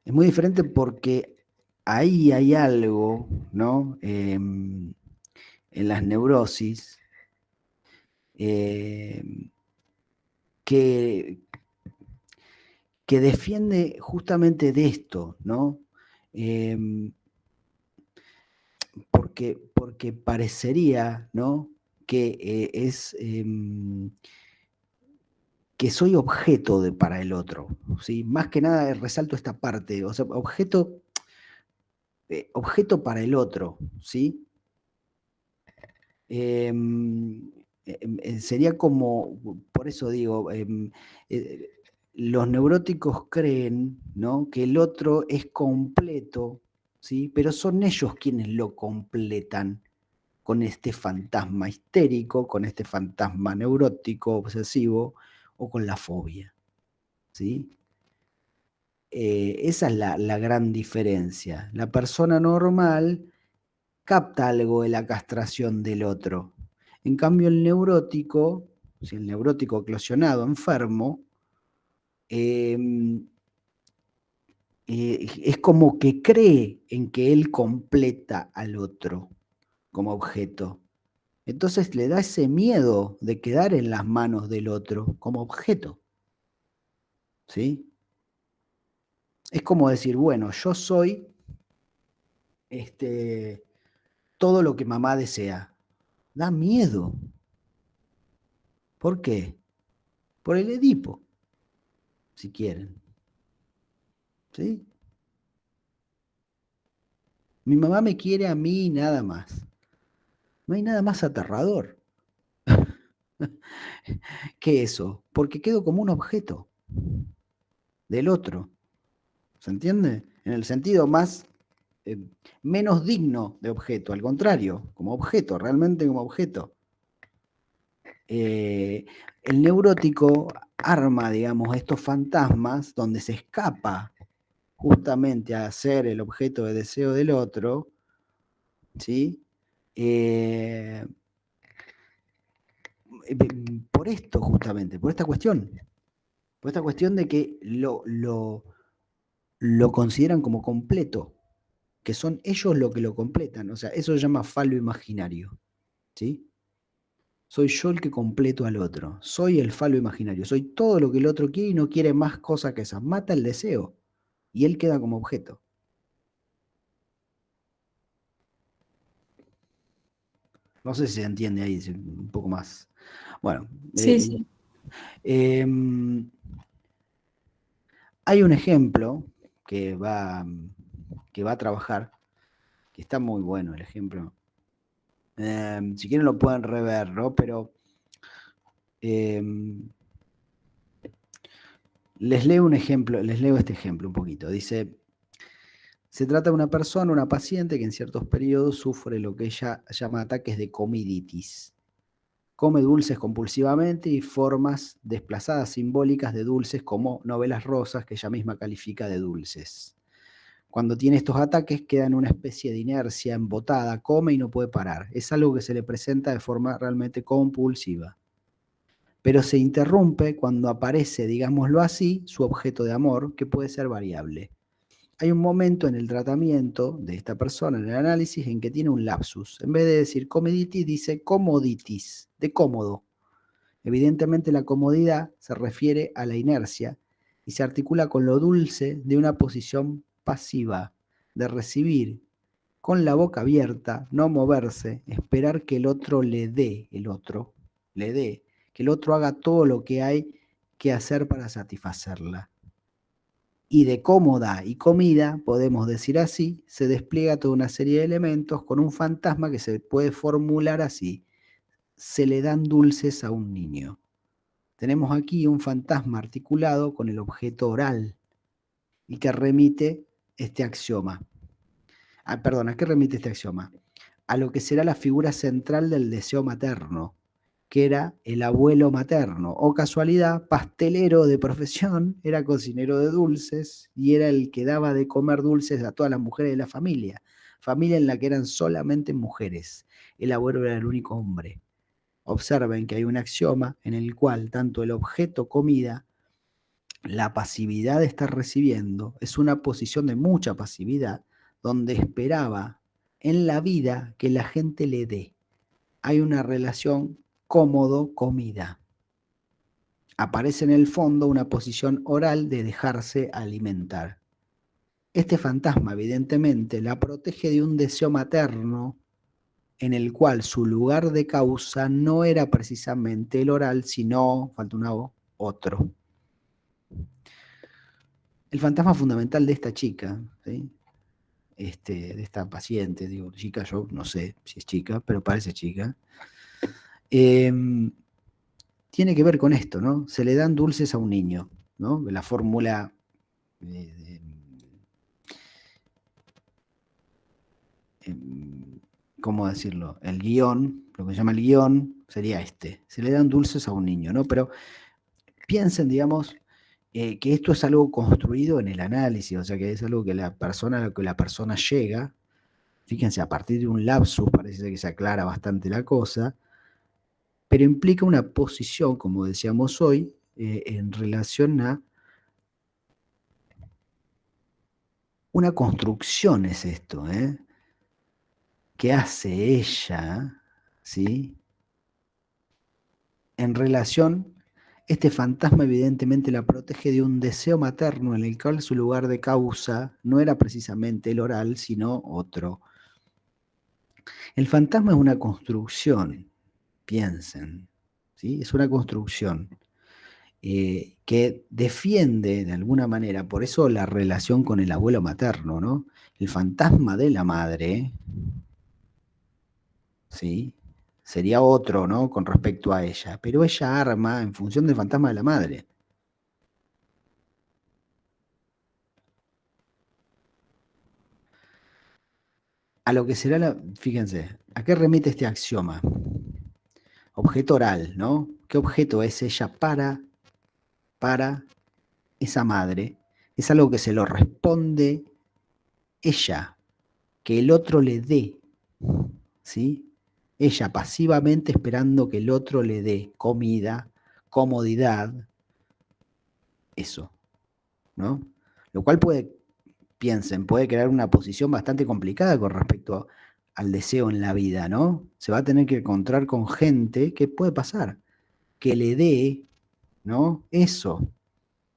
es muy diferente porque ahí hay algo, ¿no? En las neurosis eh, que, que defiende justamente de esto, ¿no? Eh, porque parecería, ¿no? Que que soy objeto para el otro, ¿sí? Más que nada resalto esta parte, o sea, objeto para el otro, ¿sí? Sería como, por eso digo, eh, los neuróticos creen, ¿no? Que el otro es completo, ¿sí? Pero son ellos quienes lo completan con este fantasma histérico, con este fantasma neurótico, obsesivo, o con la fobia, ¿sí? Esa es la gran diferencia. La persona normal capta algo de la castración del otro. En cambio, el neurótico, si el neurótico eclosionado, enfermo, es como que cree en que él completa al otro como objeto. Entonces le da ese miedo de quedar en las manos del otro como objeto. ¿Sí? Es como decir, bueno, yo soy todo lo que mamá desea. Da miedo. ¿Por qué? Por el Edipo, si quieren. ¿Sí? Mi mamá me quiere a mí y nada más. No hay nada más aterrador que eso, porque quedo como un objeto del otro. ¿Se entiende? En el sentido más eh, menos digno de objeto, al contrario, como objeto, realmente como objeto. El neurótico arma, digamos, estos fantasmas donde se escapa justamente a ser el objeto de deseo del otro, ¿sí? Eh, por esto justamente, por esta cuestión de que lo consideran como completo, que son ellos lo que lo completan, o sea, eso se llama falo imaginario, ¿sí? Soy yo el que completo al otro, soy el falo imaginario, soy todo lo que el otro quiere y no quiere más cosa que esa, mata el deseo y él queda como objeto. No sé si se entiende ahí un poco más. Bueno, Sí, sí. eh, hay un ejemplo que va a trabajar, que está muy bueno el ejemplo. Si quieren lo pueden rever, ¿no? Pero eh, les leo este ejemplo un poquito. Dice, se trata de una persona, una paciente que en ciertos periodos sufre lo que ella llama ataques de comiditis. Come dulces compulsivamente y formas desplazadas simbólicas de dulces como novelas rosas que ella misma califica de dulces. Cuando tiene estos ataques queda en una especie de inercia embotada, come y no puede parar. Es algo que se le presenta de forma realmente compulsiva. Pero se interrumpe cuando aparece, digámoslo así, su objeto de amor, que puede ser variable. Hay un momento en el tratamiento de esta persona, en el análisis, en que tiene un lapsus. En vez de decir comeditis, dice comoditis, de cómodo. Evidentemente la comodidad se refiere a la inercia y se articula con lo dulce de una posición pasiva, de recibir con la boca abierta, no moverse, esperar que el otro le dé, que el otro haga todo lo que hay que hacer para satisfacerla. Y de cómoda y comida, podemos decir así, se despliega toda una serie de elementos con un fantasma que se puede formular así. Se le dan dulces a un niño. Tenemos aquí un fantasma articulado con el objeto oral y que remite este axioma. Perdón, ¿a qué remite este axioma? A lo que será la figura central del deseo materno, que era el abuelo materno, o casualidad, pastelero de profesión, era cocinero de dulces y era el que daba de comer dulces a todas las mujeres de la familia en la que eran solamente mujeres. El abuelo era el único hombre. Observen que hay un axioma en el cual tanto el objeto comida, la pasividad de estar recibiendo, es una posición de mucha pasividad, donde esperaba en la vida que la gente le dé. Hay una relación cómodo-comida. Aparece en el fondo una posición oral de dejarse alimentar. Este fantasma, evidentemente, la protege de un deseo materno en el cual su lugar de causa no era precisamente el oral, sino, falta una O, otro. El fantasma fundamental de esta chica, ¿sí? De esta paciente, digo, chica, yo no sé si es chica, pero parece chica, tiene que ver con esto, ¿no? Se le dan dulces a un niño, ¿no? La fórmula, ¿cómo decirlo? El guión, lo que se llama el guión, sería se le dan dulces a un niño, ¿no? Pero piensen, digamos, que esto es algo construido en el análisis, o sea, que es algo que a lo que la persona llega. Fíjense, a partir de un lapsus parece que se aclara bastante la cosa, pero implica una posición, como decíamos hoy, en relación a una construcción es esto, que hace ella, ¿sí? En relación, este fantasma evidentemente la protege de un deseo materno en el cual su lugar de causa no era precisamente el oral, sino otro. El fantasma es una construcción, piensen, ¿sí? Es una construcción que defiende de alguna manera, por eso la relación con el abuelo materno, ¿no? El fantasma de la madre, ¿sí? Sería otro, ¿no? Con respecto a ella, pero ella arma en función del fantasma de la madre. A lo que será fíjense, ¿a qué remite este axioma? Objeto oral, ¿no? ¿Qué objeto es ella para esa madre? Es algo que se lo responde ella, que el otro le dé, ¿sí? Ella pasivamente esperando que el otro le dé comida, comodidad, eso, ¿no? Lo cual piensen, puede crear una posición bastante complicada con respecto al deseo en la vida, ¿no? Se va a tener que encontrar con gente que puede pasar, que le dé, ¿no? Eso,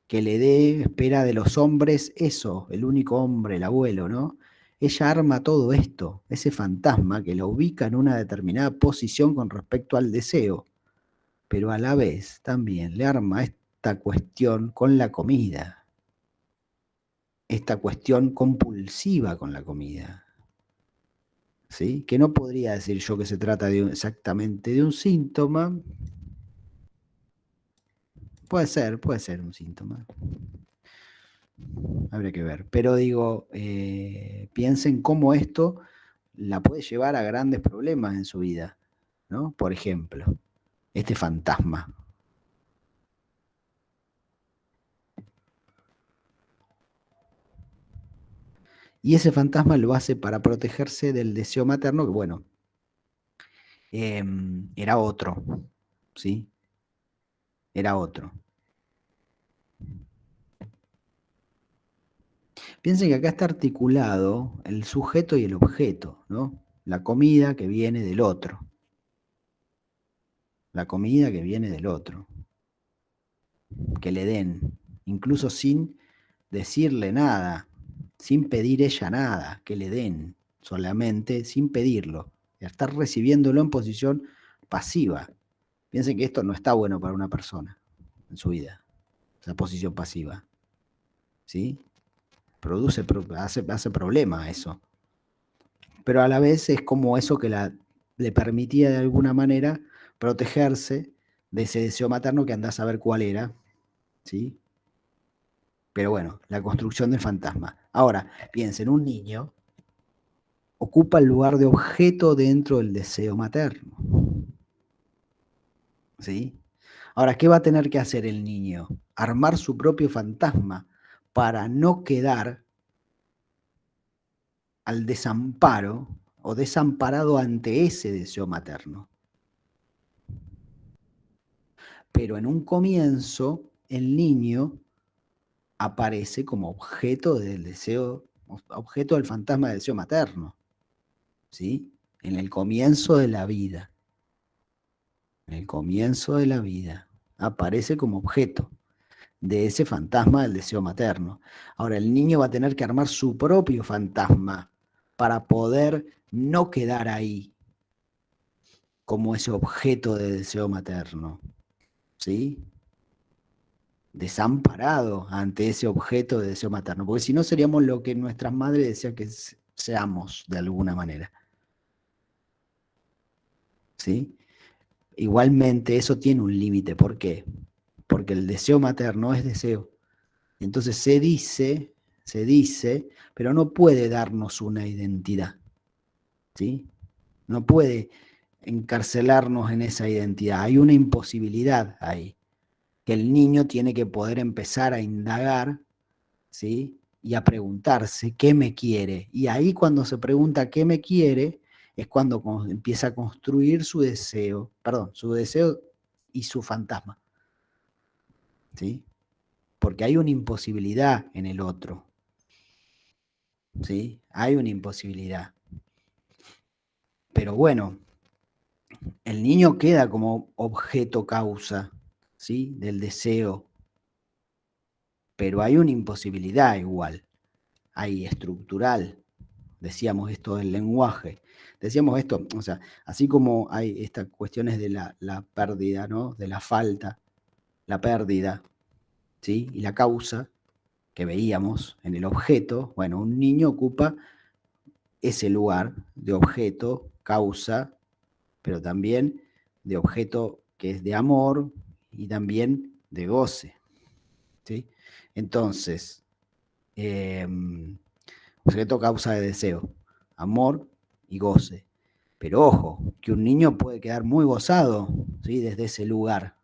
que le dé, espera de los hombres eso, el único hombre, el abuelo, ¿no? Ella arma todo esto, ese fantasma que la ubica en una determinada posición con respecto al deseo, pero a la vez también le arma esta cuestión con la comida, esta cuestión compulsiva con la comida, ¿sí? Que no podría decir yo que se trata exactamente de un síntoma. Puede ser un síntoma. Habría que ver. Pero digo, piensen cómo esto la puede llevar a grandes problemas en su vida, ¿no? Por ejemplo, este fantasma. Y ese fantasma lo hace para protegerse del deseo materno, que bueno, era otro, ¿sí? Era otro. Piensen que acá está articulado el sujeto y el objeto, ¿no? La comida que viene del otro. La comida que viene del otro. Que le den, incluso sin decirle nada, sin pedir ella nada, que le den, solamente sin pedirlo. Estar recibiéndolo en posición pasiva. Piensen que esto no está bueno para una persona en su vida, esa posición pasiva. ¿sí? Hace problema eso. Pero a la vez es como eso que le permitía de alguna manera protegerse de ese deseo materno que andás a ver cuál era, ¿sí? Pero bueno, la construcción del fantasma. Ahora, piensen, un niño ocupa el lugar de objeto dentro del deseo materno, ¿sí? Ahora, ¿qué va a tener que hacer el niño? Armar su propio fantasma para no quedar al desamparo o desamparado ante ese deseo materno. Pero en un comienzo, el niño aparece como objeto del deseo, objeto del fantasma del deseo materno, ¿sí? En el comienzo de la vida. En el comienzo de la vida aparece como objeto de ese fantasma del deseo materno. Ahora, el niño va a tener que armar su propio fantasma para poder no quedar ahí como ese objeto de deseo materno, ¿sí? Desamparado ante ese objeto de deseo materno, porque si no seríamos lo que nuestras madres decían que seamos de alguna manera, ¿sí? Igualmente eso tiene un límite, ¿por qué? Porque el deseo materno es deseo. Entonces se dice, pero no puede darnos una identidad, ¿sí? No puede encarcelarnos en esa identidad. Hay una imposibilidad ahí, que el niño tiene que poder empezar a indagar, ¿sí? Y a preguntarse qué me quiere. Y ahí cuando se pregunta qué me quiere, es cuando empieza a construir su deseo y su fantasma, ¿sí? Porque hay una imposibilidad en el otro, ¿sí? Hay una imposibilidad. Pero bueno, el niño queda como objeto causa, ¿sí? Del deseo. Pero hay una imposibilidad igual, hay estructural. Decíamos esto del lenguaje. Decíamos esto, o sea, así como hay estas cuestiones de la pérdida, ¿no? De la falta, la pérdida, ¿sí? Y la causa que veíamos en el objeto, bueno, un niño ocupa ese lugar de objeto, causa, pero también de objeto que es de amor y también de goce, ¿sí? Entonces, objeto, causa de deseo, amor y goce. Pero ojo, que un niño puede quedar muy gozado, ¿sí? Desde ese lugar,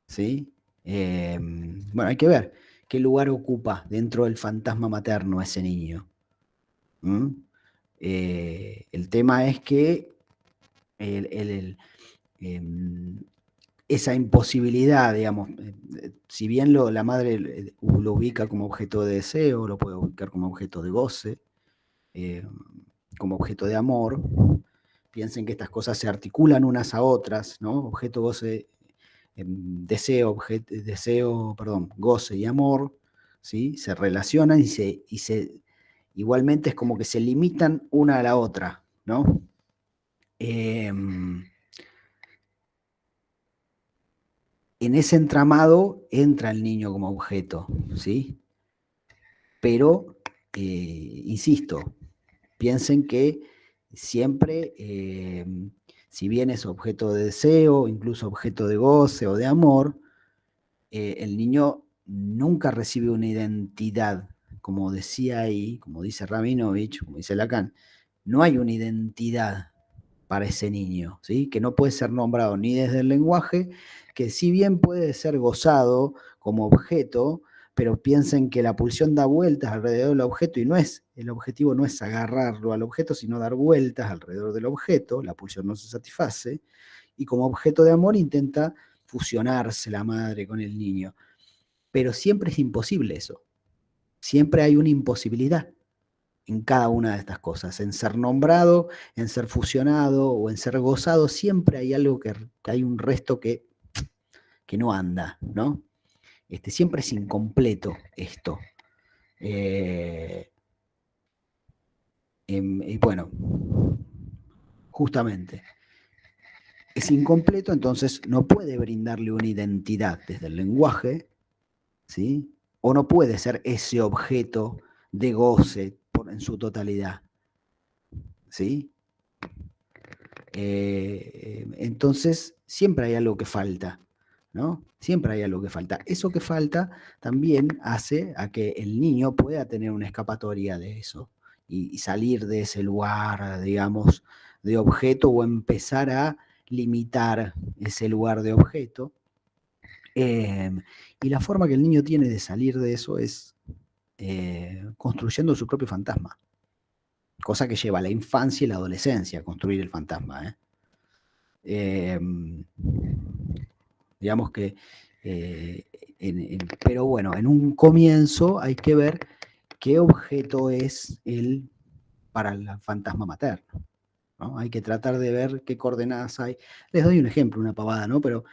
¿sí? Bueno, hay que ver qué lugar ocupa dentro del fantasma materno ese niño. ¿Mm? El tema es que em, esa imposibilidad, digamos, si bien la madre lo ubica como objeto de deseo, lo puede ubicar como objeto de goce, como objeto de amor, piensen que estas cosas se articulan unas a otras, ¿no? Objeto, goce, goce y amor, ¿sí? Se relacionan igualmente es como que se limitan una a la otra, ¿no? En ese entramado entra el niño como objeto, ¿sí? Pero, insisto, piensen que siempre, si bien es objeto de deseo, incluso objeto de goce o de amor, el niño nunca recibe una identidad, como decía ahí, como dice Rabinovich, como dice Lacan, no hay una identidad para ese niño, ¿sí? Que no puede ser nombrado ni desde el lenguaje, que si bien puede ser gozado como objeto, pero piensen que la pulsión da vueltas alrededor del objeto y el objetivo no es agarrarlo al objeto, sino dar vueltas alrededor del objeto, la pulsión no se satisface, y como objeto de amor intenta fusionarse la madre con el niño. Pero siempre es imposible eso, siempre hay una imposibilidad en cada una de estas cosas, en ser nombrado, en ser fusionado o en ser gozado, siempre hay algo que hay un resto que no anda, ¿no? Siempre es incompleto esto. Y bueno, justamente, es incompleto, entonces no puede brindarle una identidad desde el lenguaje, ¿sí? o no puede ser ese objeto de goce en su totalidad. ¿Sí? Entonces, siempre hay algo que falta, ¿no? Siempre hay algo que falta. Eso que falta también hace a que el niño pueda tener una escapatoria de eso y salir de ese lugar, digamos, de objeto o empezar a limitar ese lugar de objeto. Y la forma que el niño tiene de salir de eso es construyendo su propio fantasma, cosa que lleva a la infancia y la adolescencia a construir el fantasma. Digamos que, pero bueno, en un comienzo hay que ver qué objeto es el para el fantasma materno, ¿no? Hay que tratar de ver qué coordenadas hay. Les doy un ejemplo, una pavada, ¿no? Pero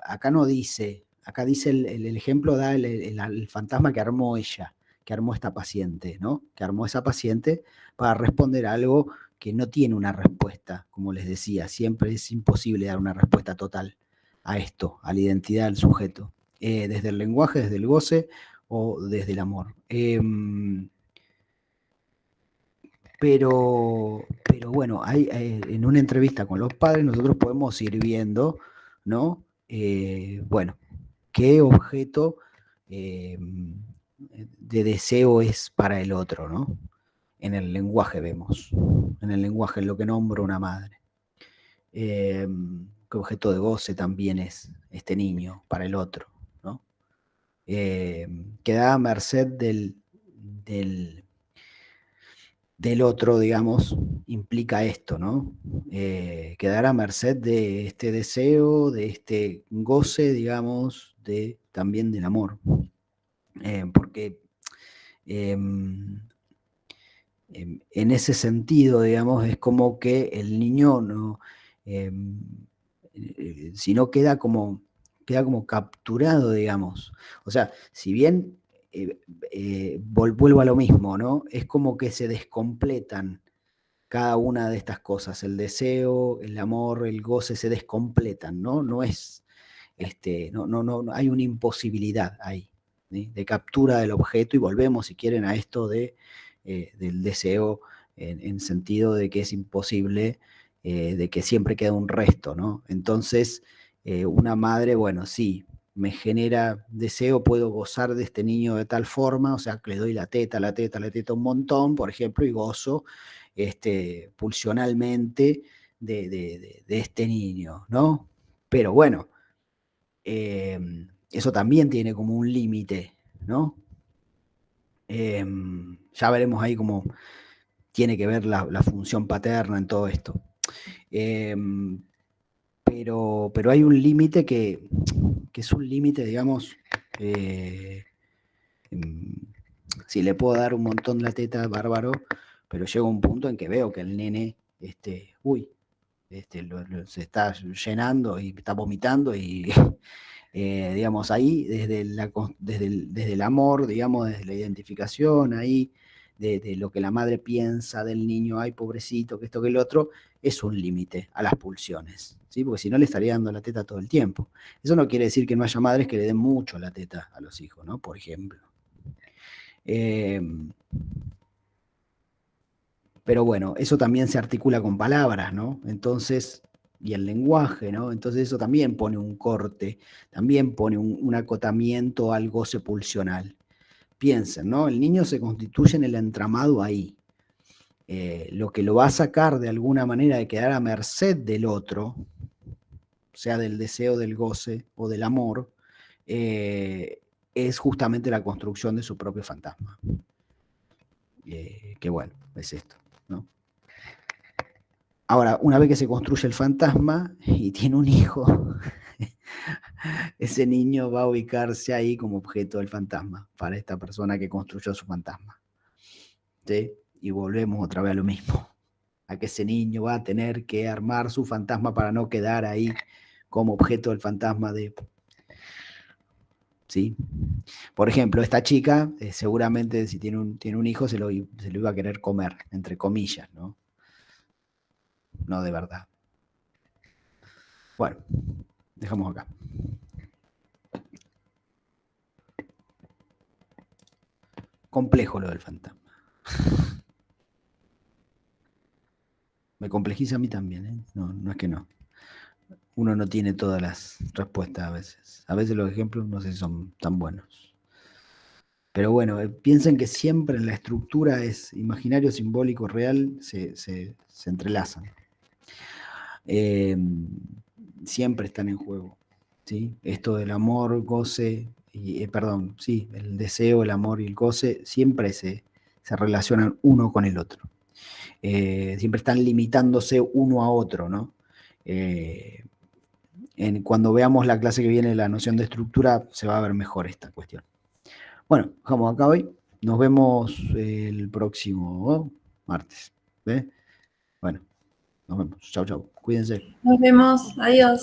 acá no dice, acá dice el ejemplo, da el fantasma que armó ella, que armó esta paciente, ¿no? Que armó esa paciente para responder a algo que no tiene una respuesta, como les decía, siempre es imposible dar una respuesta total a esto, a la identidad del sujeto, desde el lenguaje, desde el goce o desde el amor. Pero bueno, en una entrevista con los padres nosotros podemos ir viendo, ¿no? Bueno, qué objeto de deseo es para el otro, ¿no? En el lenguaje vemos, en el lenguaje, en lo que nombra una madre. Qué objeto de goce también es este niño para el otro, ¿no? Queda a merced del otro, digamos, implica esto, ¿no? Quedar a merced de este deseo, de este goce, digamos, también del amor. Porque en ese sentido, digamos, es como que el niño no, si no queda como capturado, digamos. O sea, si bien vuelvo a lo mismo, ¿no? Es como que se descompletan cada una de estas cosas, el deseo, el amor, el goce se descompletan, ¿no? No es, no hay una imposibilidad ahí, ¿sí? De captura del objeto y volvemos, si quieren, a esto del deseo en sentido de que es imposible, de que siempre queda un resto, ¿no? Entonces, una madre, bueno, sí, me genera deseo, puedo gozar de este niño de tal forma, o sea, que le doy la teta, la teta, la teta un montón, por ejemplo, y gozo pulsionalmente de este niño, ¿no? Pero bueno, eso también tiene como un límite, ¿no? Ya veremos ahí cómo tiene que ver la función paterna en todo esto. Pero hay un límite que es un límite, digamos, si le puedo dar un montón la teta, bárbaro, pero llega un punto en que veo que el nene, se está llenando y está vomitando y, digamos, ahí desde el amor, digamos, desde la identificación, ahí, de lo que la madre piensa del niño, ay, pobrecito, que esto, que el otro, es un límite a las pulsiones, ¿sí? Porque si no le estaría dando la teta todo el tiempo. Eso no quiere decir que no haya madres que le den mucho la teta a los hijos, ¿no? Por ejemplo. Eh, pero bueno, eso también se articula con palabras, ¿no? Entonces, y el lenguaje, ¿no? Entonces eso también pone un corte, también pone un acotamiento al goce pulsional. Piensen, ¿no? El niño se constituye en el entramado ahí. Lo que lo va a sacar de alguna manera de quedar a merced del otro, sea del deseo, del goce o del amor, es justamente la construcción de su propio fantasma. Que bueno, es esto, ¿no? Ahora, una vez que se construye el fantasma y tiene un hijo, ese niño va a ubicarse ahí como objeto del fantasma para esta persona que construyó su fantasma. ¿Sí? Y volvemos otra vez a lo mismo, a que ese niño va a tener que armar su fantasma para no quedar ahí como objeto del fantasma de... ¿Sí? Por ejemplo, esta chica, seguramente si tiene un hijo, se lo iba a querer comer, entre comillas, ¿no? No de verdad. Bueno, dejamos acá. complejo lo del fantasma. Me complejiza a mí también, ¿eh? No es que no. Uno no tiene todas las respuestas a veces. A veces los ejemplos no sé si son tan buenos. Pero bueno, piensen que siempre en la estructura es imaginario, simbólico, real, se entrelazan. Siempre están en juego, ¿sí? Esto del amor, goce, perdón, sí, el deseo, el amor y el goce siempre se relacionan uno con el otro. Siempre están limitándose uno a otro, ¿no? Cuando veamos la clase que viene, la noción de estructura, se va a ver mejor esta cuestión. Bueno, dejamos acá hoy. Nos vemos el próximo martes. ¿Ve? Bueno, nos vemos. Chau, chau. Cuídense. Nos vemos. Adiós.